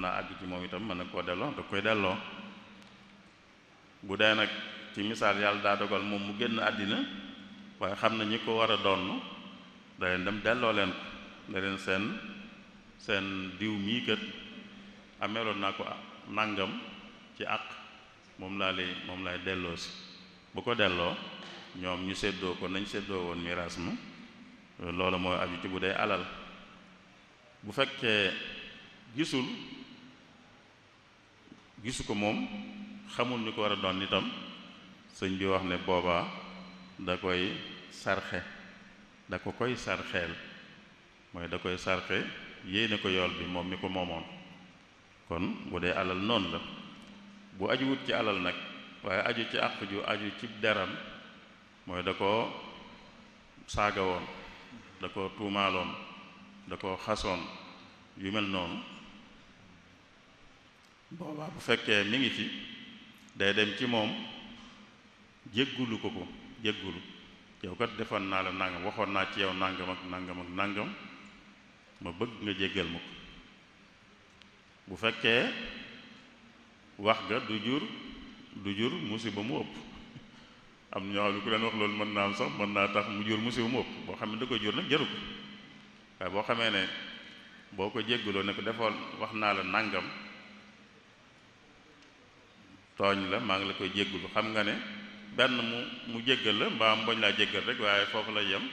naa àgg ci moom itam mën na koo delloo da koy delloo bu dee nag ci misaal yàlla daa dogal moom mu génn àddina waaye xam na ñi ko war a donn da leen dem delloo leen ko ne leen seen diw mii kat ameeloon naa ko nàngam ci àq moom lay delloo si bu ko delloo ñoom ñu séddoo ko nañ séddoo woon miraas ma loolu mooy aju ci bu dee alal bu fekkee gisu ko moom xamul ñu ko war a doon itam sëñ bi wax ne boobaa da koy sarxeel mooy da koy sarxe yéene ko yool bi moom mi ko moomoon kon bu dee alal noonu la bu ajuwut ci alal nag waaye aju ci àq ju aju ci deram mooy da koo saaga woon da ko tuumaaloon da ko xasoon yu mel noonu boobaa bu fekkee mi ngi fi day dem ci moom jéggulu ko yow kat defoon naa la nangam waxoon naa ci yow nangam ak nangam ma bëgg nga jéggal ma ko bu fekkee wax ga du jur musiba mu ëpp am ñoo xam ne ku leen wax loolu mën naa am sax mën naa tax mu jur musiba mu ëpp boo xam ne da koy jur nag jaru ko waaye boo xamee ne boo ko jéggaloo ne ko defoon wax naa la nangam tooñ la maa ngi la koy jéggalu xam nga ne benn mu jéggal la mbaa mboñ laa jéggal rek waaye foofu la yem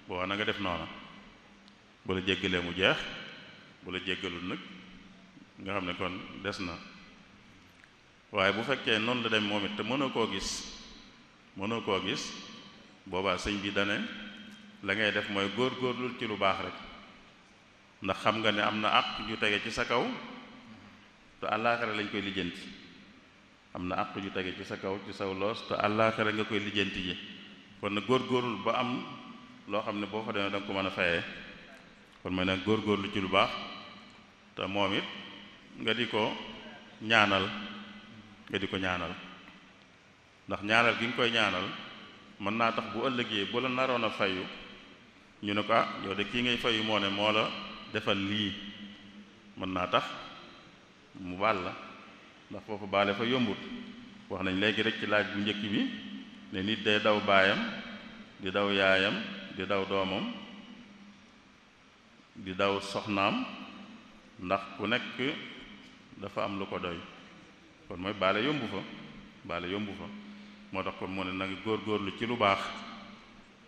boo na nga def noona bu la jéggalee mu jeex bu la jéggalul nag nga xam ne kon des na waaye bu fekkee noonu la dem moom it te mënoo koo gis boobaa sëñ bi dane la ngay def mooy góor-góorlul ci lu baax rek ndax xam nga ne am na àq ju tege ci sa kaw te àllaaxira lañ koy lijjanti am na àq ju tege ci sa kaw ci saw loos te àllaaxira nga koy lijjanti ji kon nag góor-góorlul ba am loo xam ne boo fa demee da nga ko mën a fayee kon mooy nag góor-góorlu ci lu baax te moom it nga di ko ñaanal ndax ñaanal gi nga koy ñaanal mën naa tax bu ëllëgee bu la naroon a fayu ñu ne ko yow de kii ngay fayu moo ne moo la defal lii mën naa tax mu baal la ndax foofu baale fa yombut wax nañ léegi rek ci laaj bu njëkk bi ne nit day daw baayam di daw yaayam di daw doomam di daw soxnaam ndax ku nekk dafa am lu ko doy kon mooy baale yombu fa moo tax kon mu ne na nga góorgóorlu ci lu baax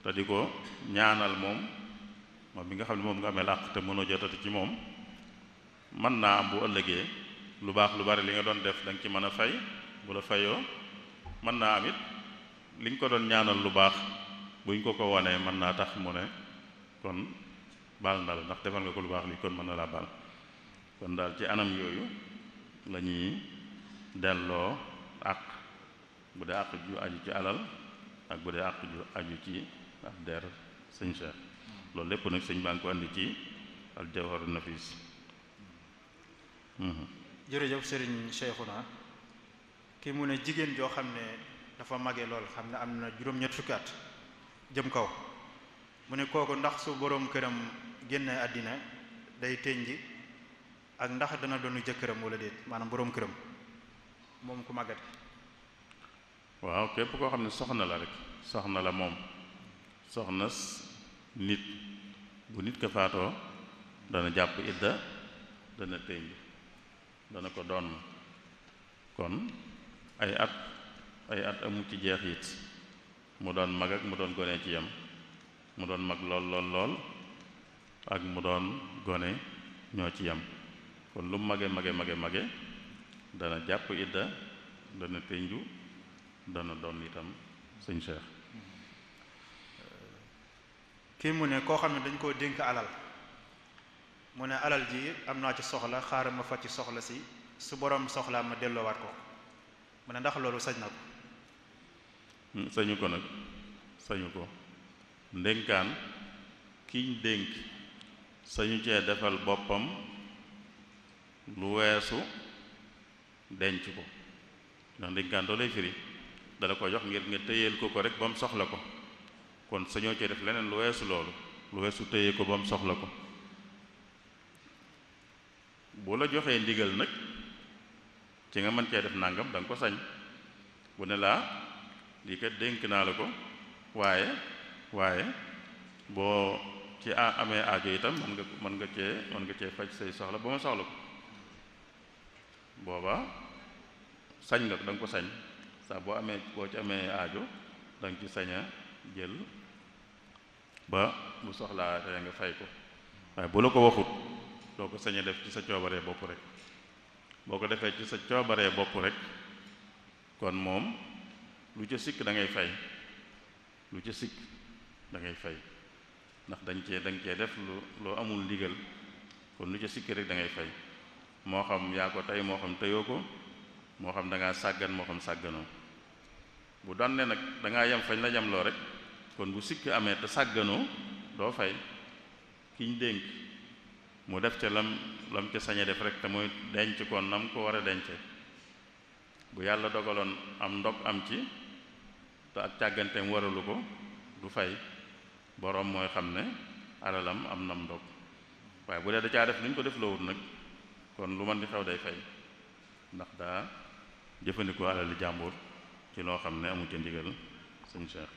te di ko ñaanal moom bi nga xam ne moom nga amee àq te mënoo jotati ci moom mën naa am bu ëllëgee lu baax lu bari li nga doon def da nga ci mën a fay bu la fayoo mën naa am it li nga ko doon ñaanal lu baax buñ ko wanee mën naa tax mu ne kon baal na la ndax defal nga ko lu baax li kon mën na laa baal kon daal ci anam yooyu la ñuy delloo àq bu dee àq ju aju ci alal ak bu dee àq ju aju ci ab der sëñ Cheikh loolu lépp nag sëñ baa ngi ko andi ci al jawharu nafis jërëjëf sëriñ Cheikhouna kii mu ne jigéen joo xam ne dafa mage lool xam ne am na juróom-ñett fukki at jëm kaw mu ne kooku ndax su boroom këram génne àddina day tënji ak ndax dana doonu jëkkëram wala déet maanaam boroom këram moom ku màggat waaw képp koo xam ne soxna la rek soxna la moom soxna nit bu nit ko faatoo dana jàpp idda dana tënj dana ko doon kon ay at amu ci jeex it mu doon mag ak mu doon gone ci yam mu doon mag lool lool lool ak mu doon gone ñoo ci yem kon lu mage mage dana jàpp idda dana tënju dana doon itam sëñ Cheikh. kii mu ne koo xam ne dañ koo dénk alal mu ne alal ji am naa ci soxla xaaral ma fa ci soxla si su borom soxlaa ma delloowaat ko mu ne ndax loolu sañ na ko. sañu ko nag sañu ko ndénkaan kiñ dénk sañu cee defal boppam lu weesu denc ko ndax ndénkaan doo lay firi dala ko jox ngir nga téyeel ko rek ba mu soxla ko kon sañoo cee def leneen lu weesu loolu lu weesu téye ko ba mu soxla ko bu la joxee ndigal nag ci nga mën cee def nangam da nga ko sañ bu ne laa lii kat dénk naa la ko waaye boo ci amee aajo itam mën nga cee faj say soxla ba ma soxla ko booba sañ nga da nga ko sañ saa boo ci amee aajo da nga ci sañ a jël ba bu soxlaa te nga fay ko waaye bu la ko waxut doo ko sañ a def ci sa coobaree bopp rek boo ko defee ci sa coobaree bopp rek kon moom lu ca sikk da ngay fay lu ca sikk da ngay fay ndax da nga cee def loo amul ndigal kon lu ca sikk rek da ngay fay moo xam yaa ko tey moo xam teyoo ko moo xam da ngaa sàggan moo xam sàgganoo bu doon ne nag da ngaa yem fañ la yemloo rek kon bu sikk amee te sàgganoo doo fay kiñ dénk mu def ca lam ca sañe def rek te muy denc ko nam ko war a dence bu yàlla dogaloon am ndog am ci te ak càgganteem waralu ko du fay boroom mooy xam ne alalam am nam ndog waaye bu dee da caa def lu ñu ko def loowut nag kon lu man di xew day fay ndax daa jëfandikoo alali jàmbur ci loo xam ne amu ca ndigal sëñ Cheikh.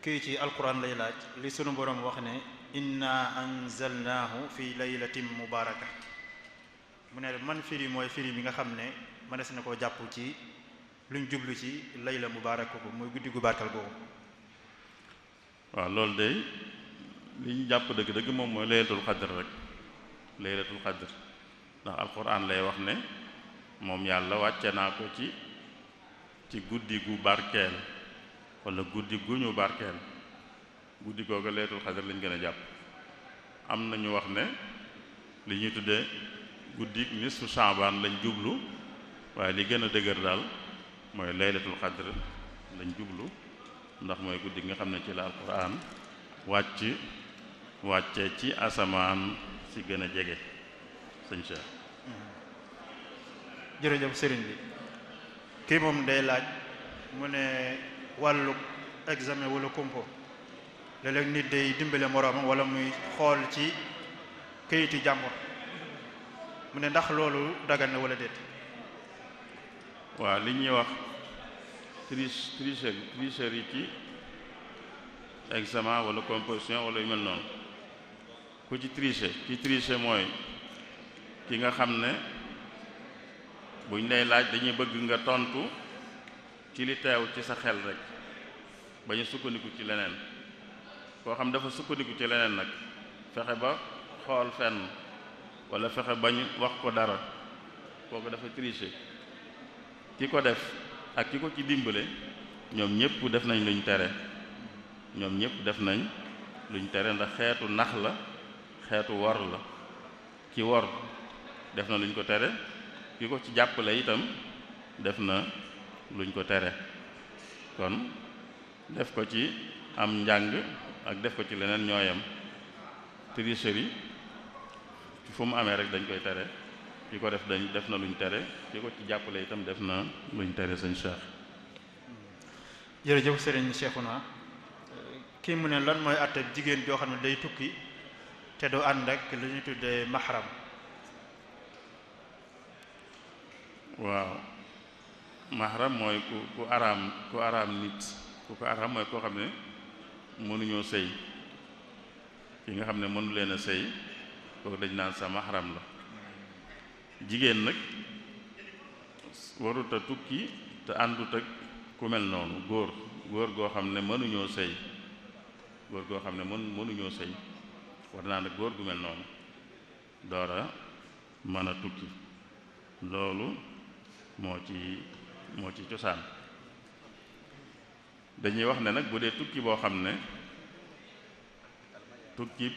kii ci alquran lay laaj li sunu boroom wax ne inna anzalnaahu fi laylatin mubaraka mu ne man firi mooy firi bi nga xam ne mënees na koo jàpp ci luñ jublu ci layla mubaraka ko muy guddi gu barkal googu. waaw loolu de li ñu jàpp dëgg-dëgg moom mooy laylatul xadr rek laylatul xadr ndax alquran lay wax ne moom yàlla wàcce naa ko ci guddi gu barkeel wala guddi gu ñu barkeel guddi googu laylatul xadr lañ gën a jàpp am na ñu wax ne li ñuy tuddee guddi nisfu Shaaban lañ jublu waaye li gën a dëgër daal mooy laylatul xadr lañ jublu ndax mooy guddi nga xam ne ci la alquran wàcce ci asamaan si gën a jege sëñ Cheikh. jërëjëf sëriñ bi kii moom day laaj mu ne wàllu examen wala compo léeg-léeg nit day dimbale moroomam wala muy xool ci këyiti jàmbur mu ne ndax loolu dagan na wala déet. waaw li ñuy wax tricheur yi ci examen wala composition wala yu mel noonu ku ci tricher mooy ki nga xam ne buñ lay laaj dañuy bëgg nga tontu ci li teew ci sa xel rek bañ a sukkandiku ci leneen koo xam dafa sukkandiku ci leneen nag fexe ba xool fenn wala fexe bañ wax ko dara kooku dafa tricher ki ko def ak ki ko ci dimbale ñoom ñëpp def nañ luñ tere ndax xeetu nax la xeetu wor la ki wor def na luñ ko tere ki ko ci jàppale itam def na luñ ko tere kon def ko ci am njàng ak def ko ci leneen ñooyam tricherie fu mu amee rek dañ koy tere ki ko def na luñ tere ki ko ci jàppale itam def na luñ tere sëñ Cheikh. jërëjëf sëriñ Cheikhouna kii mu ne lan mooy àtte jigéen joo xam ne day tukki te du ànd ak lu ñu tuddee mahram. waaw mahram mooy ku araam nit ku ko araam mooy koo xam ne mënuñoo sëy ki nga xam ne mënu leen a sëy kooku dañ naan sa mahram la jigéen nag warut a tukki te àndut ak ku mel noonu góor góor goo xam ne mënuñoo sëy góor goo xam ne mënuñoo sëy war naa nag góor gu mel noonu doora mën a tukki loolu moo ci cosaan dañuy wax ne nag bu dee tukki boo xam ne tukki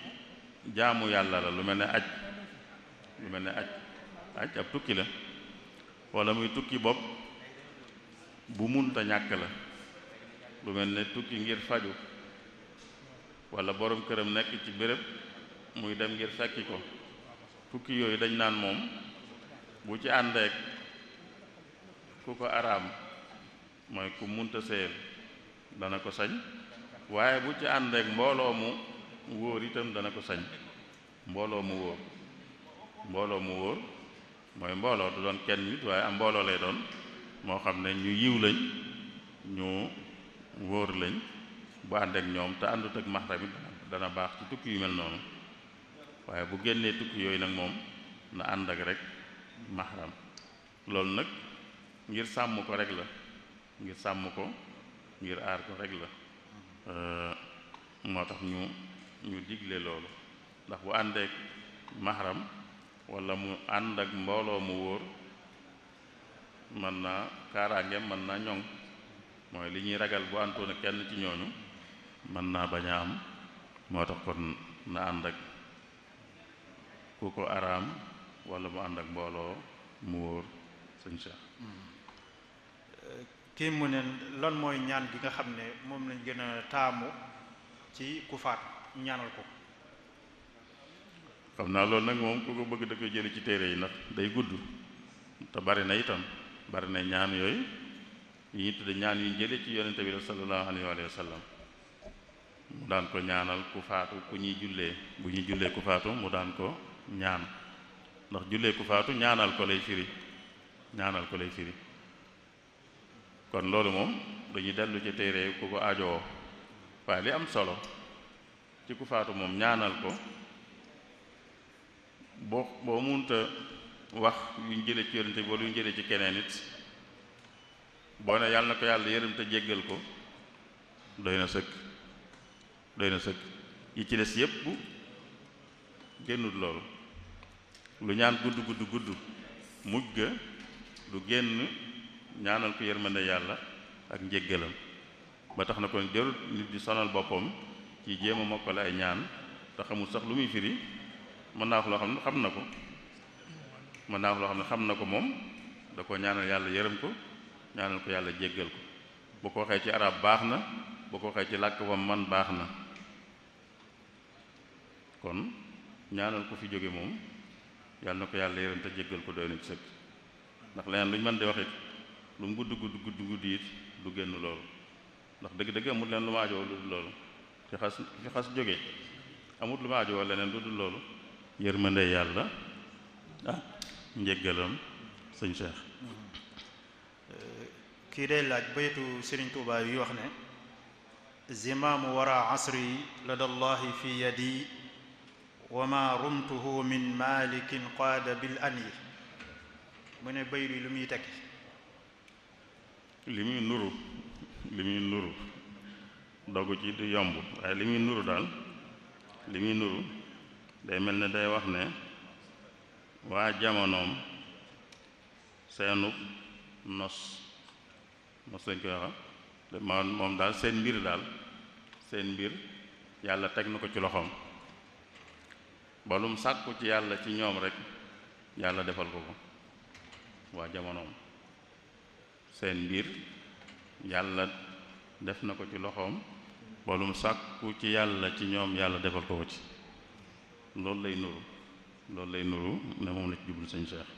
jaamu yàlla la lu mel ne aj ab tukki la wala muy tukki bopp bu munta ñàkk la lu mel ne tukki ngir faju wala borom këram nekk ci béréb muy dem ngir fekki ko tukki yooyu dañ naan moom bu ci àndeek ku ko araam mooy ku munta séyal dana ko sañ waaye bu ci àndeek mbooloo mu wóor itam dana ko sañ mbooloo mu wóor mooy mbooloo du doon kenn nit waaye am mbooloo lay doon moo xam ne ñu yiw lañ ñu wóor lañ bu ànd ak ñoom te àndut ak maxram it dana baax ci tukki yu mel noonu waaye bu génnee tukki yooyu nag moom na ànd ak rek maxram loolu nag ngir sàmm ko rek la ngir sàmm ko ngir aar ko rek la moo tax ñu digle loolu ndax bu àndeek maxram wala mu ànd ak mbooloo mu wóor mën naa kaaraangeem mën naa ñoŋ mooy li ñuy ragal bu àntoon ak kenn ci ñooñu mën naa bañ a am moo tax kon na ànd ak ku ko araam wala mu ànd ak mbooloo mu wóor sëñ Cheikh. kii mu ne lan mooy ñaan gi nga xam ne moom lañ gën a taamu ci ku faat ñaanal ko. xam naa loolu nag moom ku ko bëgg da koy jëli ci téere yi ndax day gudd te bari na itam bari na ñaan yooyu yi ñu tudde ñaan yu jële ci yonente bi sallallahu alayhi wa sallam mu daan ko ñaanal ku faatu ku ñuy jullee bu ñuy jullee ku faatu mu daan ko ñaan ndax jullee ku faatu ñaanal ko lay firi kon loolu moom dañuy dellu ci téere ku ko aajowoo waaye li am solo ci ku faatu moom ñaanal ko boo munta wax yuñ jële ci yonente bi wala yuñ jële ci keneen it boo ne yàlla na ko yàlla yërëm te jéggal ko doy na sëkk yi ci des yépp génnut loolu lu ñaan gudd mujj ga du génn ñaanal ko yërmande yàlla ak njéggalam ba tax na kon jarut nit di sonal boppam ci jéem a mokkale ay ñaan te xamul sax lu muy firi mën naa wax loo xam ne xam na ko moom da ko ñaanal yàlla yërëm ko ñaanal ko yàlla jéggal ko bu ko waxee ci arab baax na bu ko waxee ci làkk wam man baax na kon ñaanal ko fi jóge moom yàlla na ko yàlla yërëm te jéggal ko doy na ci sëkk ndax leneen lu ñu mën di wax it lu mu gudd it du génn loolu ndax dëgg-dëgg amul leen lu ma ajoo lu dul loolu fi xas jóge amul lu ma ajoo leneen lu dul loolu yërmande yàlla ah njéggalam sëñ Cheikh. kii day laaj baytu Sëriñ Tuubaa yi wax ne zimaamu wara asri ladallahi fi yadi wa ma rumtuhu min malikin qaada bil an yi mu ne baytu yi lu muy tekki. li muy nuru dogu ci du yomb waaye li muy nuru daal day mel ne day wax ne waa jamonoom seenub nos lañ koy waxa moom daal seen mbir yàlla teg na ko ci loxoom ba lum sàkku ci yàlla ci ñoom rek yàlla defal ko waa jamonoom seen mbir yàlla def na ko ci loxoom ba lum sàkku ci yàlla ci ñoom yàlla defal ko ci loolu lay nuru ne moom la ci jublu sëñ Cheikh.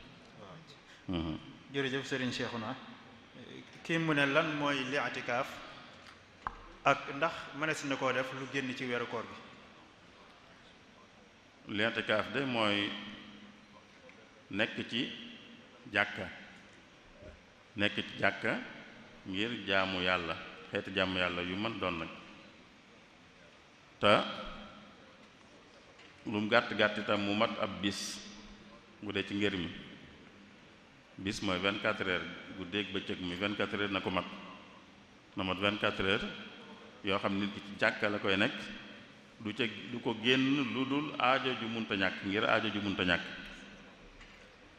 jërëjëf sëriñ Cheikhouna kii mu ne lan mooy li'tikaaf ak ndax mënees na koo def lu génn ci weeru koor bi. li'tikaaf de mooy nekk ci jàkka ngir jaamu yàlla xeeti jaamu yàlla yu mën doon nag te lu mu gàtt itam mu mat ab bis bu dee ci ngër mi bis mooy 24 heures guddeeg bëccëg mi 24 heures na ko mat na mat 24 heures yoo xam nit ki ci jàkka la koy nekk du ko génn lu dul aajo ju munta ñàkk ngir aajo ju munta ñàkk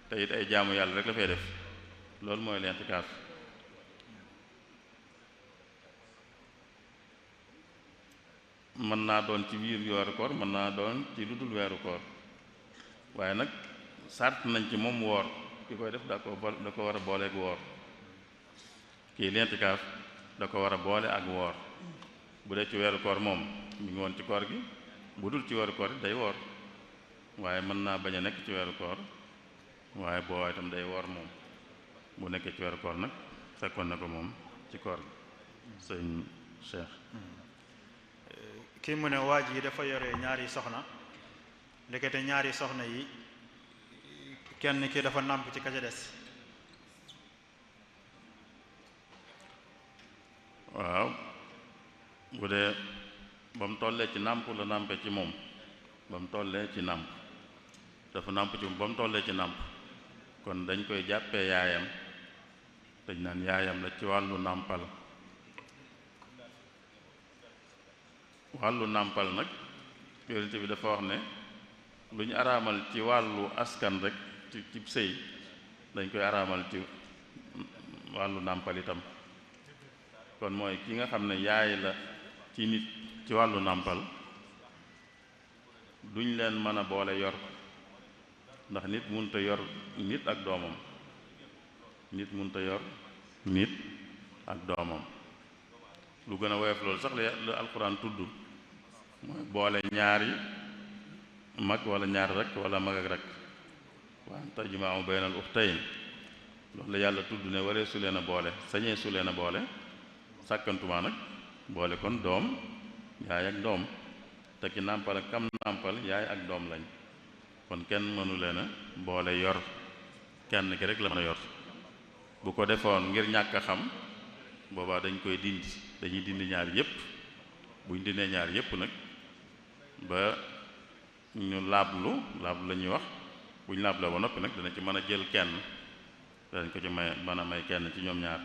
te it ay jaamu yàlla rek la fay def loolu mooy l'intikaaf mën naa doon ci biir weeru koor mën naa doon ci lu dul weeru koor waaye nag sart nañ ci moom woor ki koy def da ko war a boole ak woor kii l'intikaaf da ko war a boole ak woor bu dee ci weeru koor moom mi ngi woon ci koor gi bu dul ci weeru koor it day woor waaye mën naa bañ a nekk ci weeru koor waaye boo waaye itam day woor moom bu nekkee ci weeru koor nag fekkoon na ko moom ci koor gi sëñ Cheikh. kii mu ne waa ji dafa yore ñaari soxna ndekete ñaari soxna yi kenn ki dafa nàmp ci ka ca des. waaw bu dee ba mu tollee ci nàmp la nàmpe ci moom ba mu tollee ci nàmp dafa nàmp ci moom ba mu tollee ci nàmp kon dañ koy jàppee yaayam dañ naan yaayam la ci wàllu nàmpal nag yonent bi dafa wax ne lu ñu araamal ci wàllu askan rek ci sëy dañ koy araamal ci wàllu nàmpal itam kon mooy ki nga xam ne yaay la ci nit ci wàllu nàmpal duñ leen mën a boole yor ndax nit mënut a yor nit ak doomam nit mënut a yor nit ak doomam lu gën a woyof loolu sax la alxuraan tudd mooy boole ñaari mag wala ñaar rek wala mag ak rek wa an tajma'u baynal ukhtayn loolu la yàlla tudd ne waree su leen a boole sañee su leen a boole sàkkantumaa nag boole kon doom yaay ak doom te ki nàmpal ak kam nàmpal yaay ak doom lañ kon kenn mënu leen a boole yor kenn ki rek la mën a yor bu ko defoon ngir ñàkk a xam boobaa dañuy dindi ñaar yépp buñ dindee ñaar yépp nag ba ñu laablu la ñuy wax buñ laabla ba noppi nag dana ci mën a jël kenn danañ ko ci mën a may kenn ci ñoom ñaar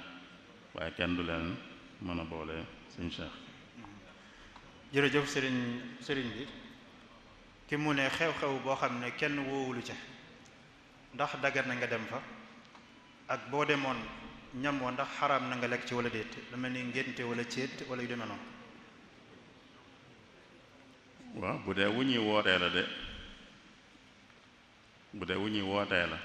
waaye kenn du leen mën a boole sëñ Cheikh. jërëjëf sëriñ bi ki mu ne xew-xew boo xam ne kenn woowulu ca ndax dagar na nga dem fa ak boo demoon ñam wa ndax xaraam na nga lekk ci wala déet lu mel ni ngénte wala céet wala yu demee noonu. waaw bu dee wu ñuy wootee la de bu dee wu ñuy wootee la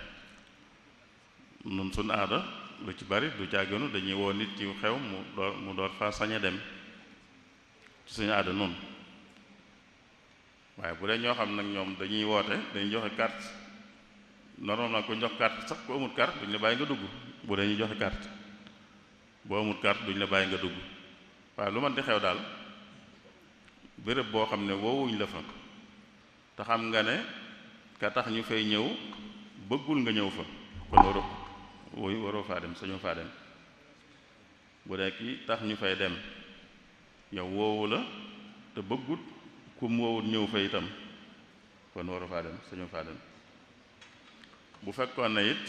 nun suñ aada lu ci bari du caaginu dañuy woo nit ci xew mu door fa sañ a dem ci suñu aada noonu waaye bu dee ñoo xam nag ñoom dañuy woote dañuy joxe carte normalement ku jox carte sax ku amut carte duñ la bàyyi nga dugg bu dee ñu joxe carte boo amut carte duñ la bàyyi nga dugg waaye lu man di xew daal béréb boo xam ne woowuñ la fa te xam nga ne ka tax ñu fay ñëw bëggul nga ñëw fa kon waroo faa dem sañoo faa dem bu dee ki tax ñu fay dem yow woowu la te bëggut ku mu woowut ñëw fa itam kon waroo faa dem sañoo faa dem bu fekkoon na it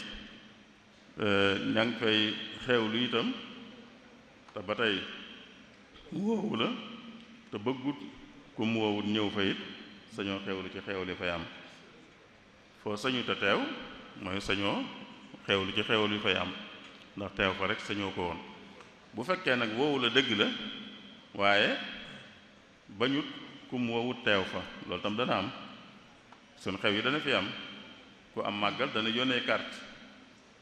ña ngi fay xewlu itam te ba tey woowu la te bëggut ku mu woowut ñëw fa it sañoo xewlu ci xewli fay am foo sañu te teew mooy sañoo xewlu ci xewlu fay am ndax teew fa rek sañoo ko woon bu fekkee nag woowu la dëgg la waaye bañut ku mu woowut teew fa loolu tam dana am suñ xew yi dana fi am ku am màggal dana yónnee carte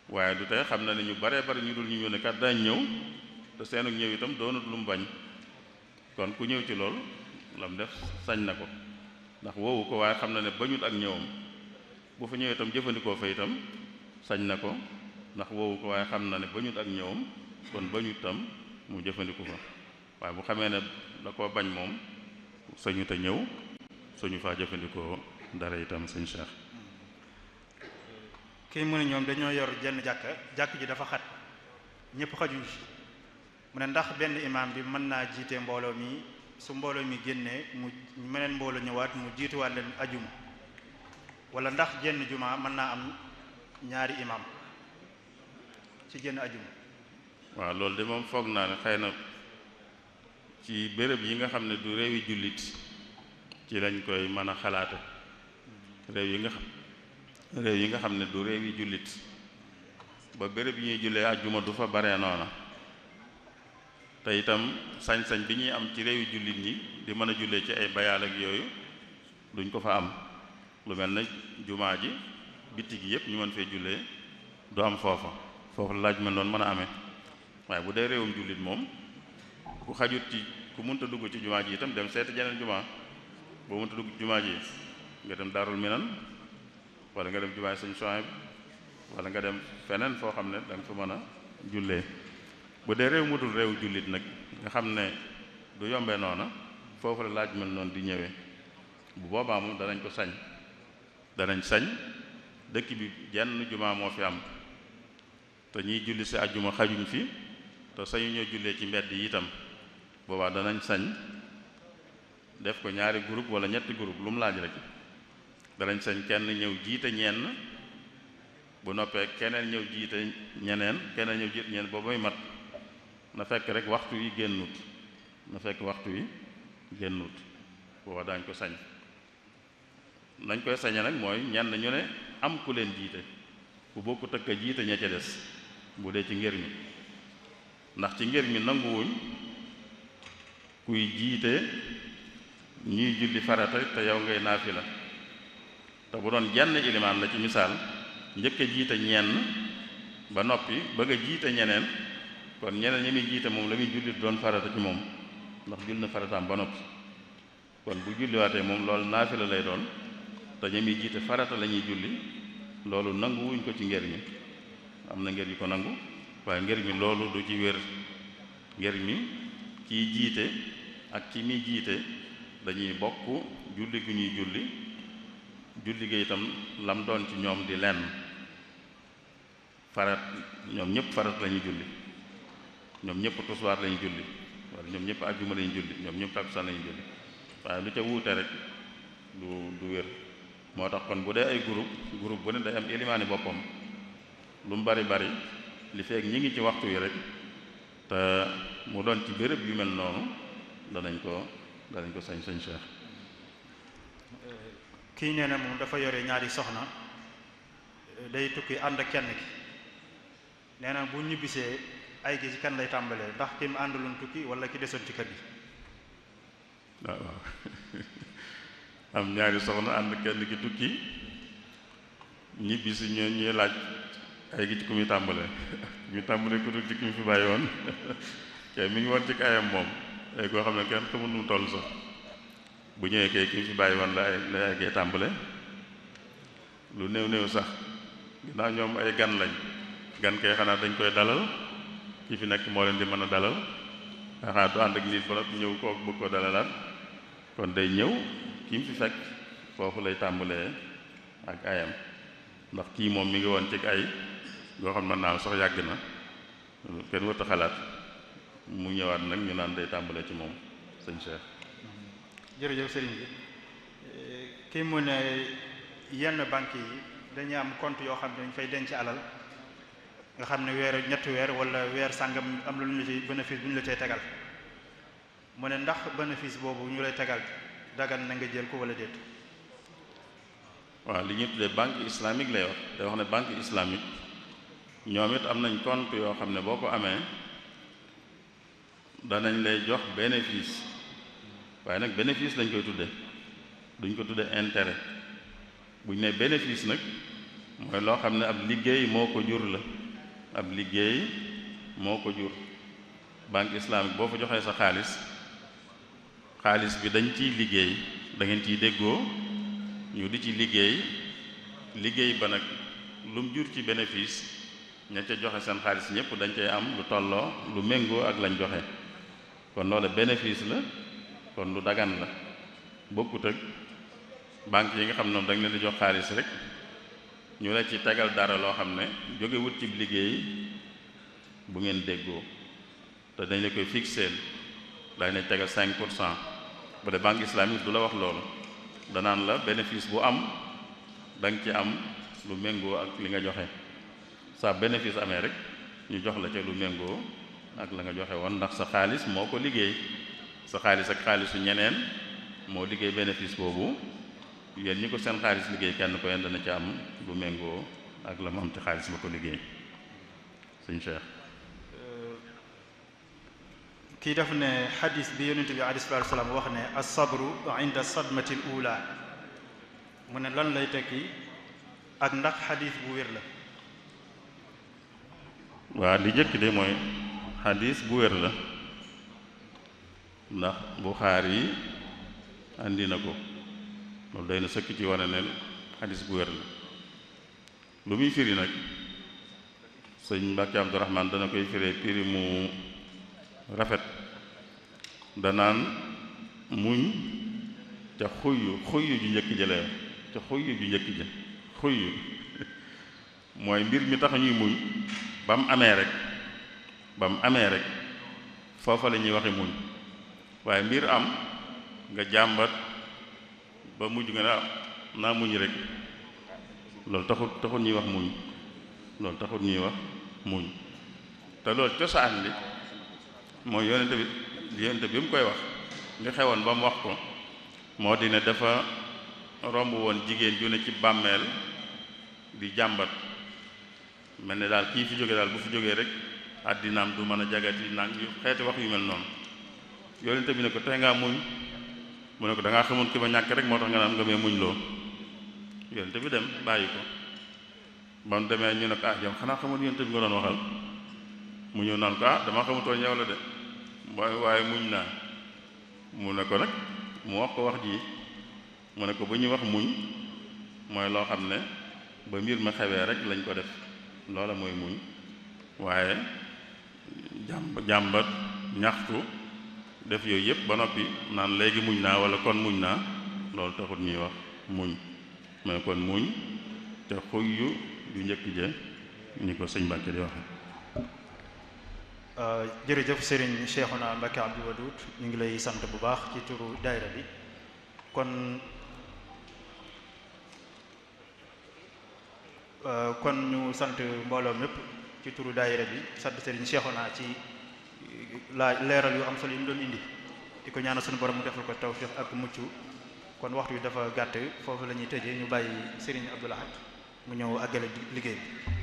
waaye du tey xam na ne ñu baree bari ñu dul ñu yónnee carte daañ ñëw te seenu ñëw itam doonut lu mu bañ kon ku ñëw ci loolu lam def sañ na ko ndax woowu ko waaye xam na ne bañut ak ñëwam bu fa ñëwee itam jëfandikoo fa itam sañ na ko ndax woowu ko waaye xam na ne bañut ak ñëwam kon bañut itam mu jëfandiku fa waaye bu xamee ne da koo bañ moom sañu te ñëw suñu faa jëfandikoo dara itam sëñ Cheikh. kii mu ne ñoom dañoo yor jenn jàkk ji dafa xat ñëpp xajuñ ci mu ne ndax benn imaam bi mën naa jiite mbooloo mi su mbooloo mi génnee mu meneen mbooloo ñëwaat mu jiituwaat leen ajuma wala ndax jenn juma mën naa am ñaari imaam ci jenn ajuma. waaw loolu de moom foog naa ne xëy na ci béréb yi nga xam ne du réewi jullit ci lañ koy mën a xalaate réew yi nga xam ne du réewi jullit ba béréb yi ñuy jullee àjjuma du fa bare noona te itam sañ-sañ bi ñuy am ci réewi jullit ñi di mën a jullee ci ay bayaal ak yooyu duñ ko fa am lu mel na jumaa ji bitti gi yëpp ñu mën fee jullee du am foofa foofu la laaj mel noonu mën a amee waaye bu dee réewum jullit moom ku xajut ci ku mënta dugg ci jumaa ji itam dem seeti jeneen jumaa boo mënta dugg ci jumaa ji nga dem Daarul Minan wala nga dem jumaa Sëñ Suhayb wala nga dem feneen foo xam ne da nga fa mën a jullee bu dee réew mu dul réew jullit nag nga xam ne du yombee noona foofu la laaj mel noonu di ñëwee bu boobaa moom danañ ko sañ dëkk bi jenn jumaa moo fi am te ñiy julli si àjjuma xajuñ fi te sañu ñoo jullee ci mbedd yi itam boobaa danañ sañ def ko ñaari groupe wala ñetti groupe lu mu laaj rek danañ sañ kenn ñëw jiite ñenn bu noppee keneen ñëw jiite ñeneen keneen ñëw jiite ñeneen boobu muy mat na fekk rek waxtu yi génnut booba dañ ko sañ nañ koy sañe nag mooy ñenn ñu ne am ku leen jiite bu bokku tëkk a jiite ña ca des bu dee ci ngir mi ndax ci ngir mi nanguwuñ kuy jiite ñuy julli farata te yow ngay naafila te bu doon jenn ilimaan la ci misaal njëkk a jiite ñenn ba noppi bëgg a jiite ñeneen kon ñeneen ñi muy jiite moom la muy julli doon farata ci moom ndax jull na farataam ba noppi kon bu julliwaatee moom loolu naafila lay doon te ñi muy jiite farata la ñuy julli loolu nangu wuñ ko ci ngër mi am na ngër yu ko nangu waaye ngër mi loolu du ci wér ngër mi kiy jiite ak ki muy jiite dañuy bokk julli gu ñuy julli gi itam lam doon ci ñoom di lenn farat ñoom ñëpp farat la ñuy julli ñoom ñëpp tusbaar la ñuy julli wala ñoom ñëpp àjjuma la ñuy julli ñoom ñëpp takkusaan la ñuy julli waaye lu ca wuute rek du wér moo tax kon bu dee ay groupe bu ne day am ilimaani boppam lu mu bari li feek ñi ngi ci waxtu yi rek te mu doon ci béréb yu mel noonu danañ ko sañ Cheikh. kii nee na moom dafa yore ñaari soxna day tukki ànd ak kenn ki nee na bu ñibbisee ay gi ci kan lay tàmbalee ndax ki mu àndaloon tukki wala ki desoon ci kër gi. waaw am ñaari soxna ànd kenn ki tukki ñibbisi ñuy laaj ay gi ci ku muy tàmbalee ku dul ci ki mu fi bàyyi woon kay mi ngi woon ci ayam moom ay koo xam ne kenn xamul nu mu toll sax bu ñëwee kay ki mu fi bàyyi woon la ay gee tàmbale lu néew sax ginnaaw ñoom ay gan lañ gan kay xanaa dañ koy dalal ki fi nekk moo leen di mën a dalal xanaa du ànd ak nit ba noppi ñëw kooku bëgg ko dalalaat kon day ñëw ki mu fi fekk foofu lay tàmbalee ak ayam ndax kii moom mi ngi woon ci ay goo xam ne mën naa sax yàgg na kenn warut a xalaat mu ñëwaat nag ñu naan day tàmbalee ci moom sëñ Cheikh. jërëjëf sëriñ bi kii mu ne yenn banque yi dañuy am compte yoo xam ne dañ fay denc alal nga xam ne ñetti weer wala weer sàngam am lu ñu ci bénéfice bu ñu la cay tegal mu ne ndax bénéfice boobu ñu lay tegal dagan na nga jël ko wala déet. waaw li ñuy tuddee banque islamique lay wax day wax ne banque islamique ñoom it am nañ compte yoo xam ne boo ko amee danañ lay jox bénéfice waaye nag bénéfice lañ koy tudde duñ ko tudde intérêt buñ ne bénéfice nag mooy loo xam ne ab liggéey moo ko jur la ab liggéey moo ko jur banque islamique boo fa joxee sa xaalis bi dañ ciy liggéey da ngeen ciy déggoo ñu di ci liggéey ba nag lu mu jur ci bénéfice ña ca joxe seen xaalis ñëpp dañ cay am lu tolloo lu méngoo ak lañ joxe kon loolu bénéfice la kon lu dagan la bokkut ak banque yi nga xam ne dañ leen di jox xaalis rek ñu la ci tegal dara loo xam ne jóge wut ci liggéey bu ngeen déggoo te dañ la koy fixeel dañ lay tegal 5 pour cent bu dee banque islamique du la wax loolu danaan la bénéfice bu am da nga ci am lu méngoo ak li nga joxe sa bénéfice amee rek ñu jox la ca lu méngoo ak la nga joxe woon ndax sa xaalis moo ko liggéey sa xaalis ak xaalisu ñeneen moo liggéey bénéfice boobu yéen ñi ko seen xaalis liggéey kenn ko yéen dana ci am bu méngoo ak la mu am ci xaalis ba ko liggéey sëñ Cheikh. kii daf ne xadis bi yonent bi alayhi salaatu wa salaam wax ne as-sabru inda sadmati al-ula mu ne lan lay tekki ak ndax xadis bu wér la. waa li jëkk de mooy xadis bu wér la ndax Buxaari andi na ko loolu day na sëkk ci wane ne xadis bu wér la lu muy firi nag sëñ Mbàkke Abdurahmaan dana koy firee firi mu rafet danaan muñ ca xuyyu ju njëkk jëlee ca xuyyu ju njëkk ja xuyyu mooy mbir mi tax ñuy muñ ba mu amee rek foofa la ñuy waxe muñ waaye mbir am nga jàmbat ba mujj nga ne naa muñ rek loolu taxut ñuy wax muñ loolu taxut ñuy wax muñ te loolu cosaan li mooy yonente bi mu koy wax li xewoon ba mu wax ko moo di ne dafa romb woon jigéen ju ne ci bàmmeel di jàmbat mel ne daal kii fi jóge daal bu fi jógee rek àddinaam du mën a jagati nag yu xeeti wax yu mel noonu yonente bi ne ko tey ngaa muñ mu ne ko da ngaa xamoon ki ma ñàkk rek moo tax nga naan nga mee muñ loo yonente bi dem bàyyi ko ba mu demee ñu ne ko yow xanaa xamoon yonente bi nga doon waxal mu ñëw naan ko dama xamutoon yow la de waaye muñ naa mu ne ko nag mu wax ko wax ji mu ne ko ba ñuy wax muñ mooy loo xam ne ba mbir ma xewee rek lañ ko def loola mooy muñ waaye jàmbat ñaxtu def yooyu yëpp ba noppi naan léegi muñ naa wala kon muñ naa loolu taxut ñuy wax muñ mais kon muñ te xuyyu ju njëkk je ni ko sëñ Mbàkke di waxe jërëjëf Serigne Cheikhouna Mbacke Abdou Wadoud ñu ngi lay sant bu baax ci turu daayira bi kon ñu sant mbooloo mépp ci turu daayira bi sant Serigne Cheikhouna ci leeral yu am solo yi mu doon indi di ko ñaanal suñu borom mu defal ko tawfiq ak mucc kon waxtu bi dafa gàtt foofu la ñuy tëjee ñu bàyyi Serigne Abdou Lahad mu ñëw àggale liggéey bi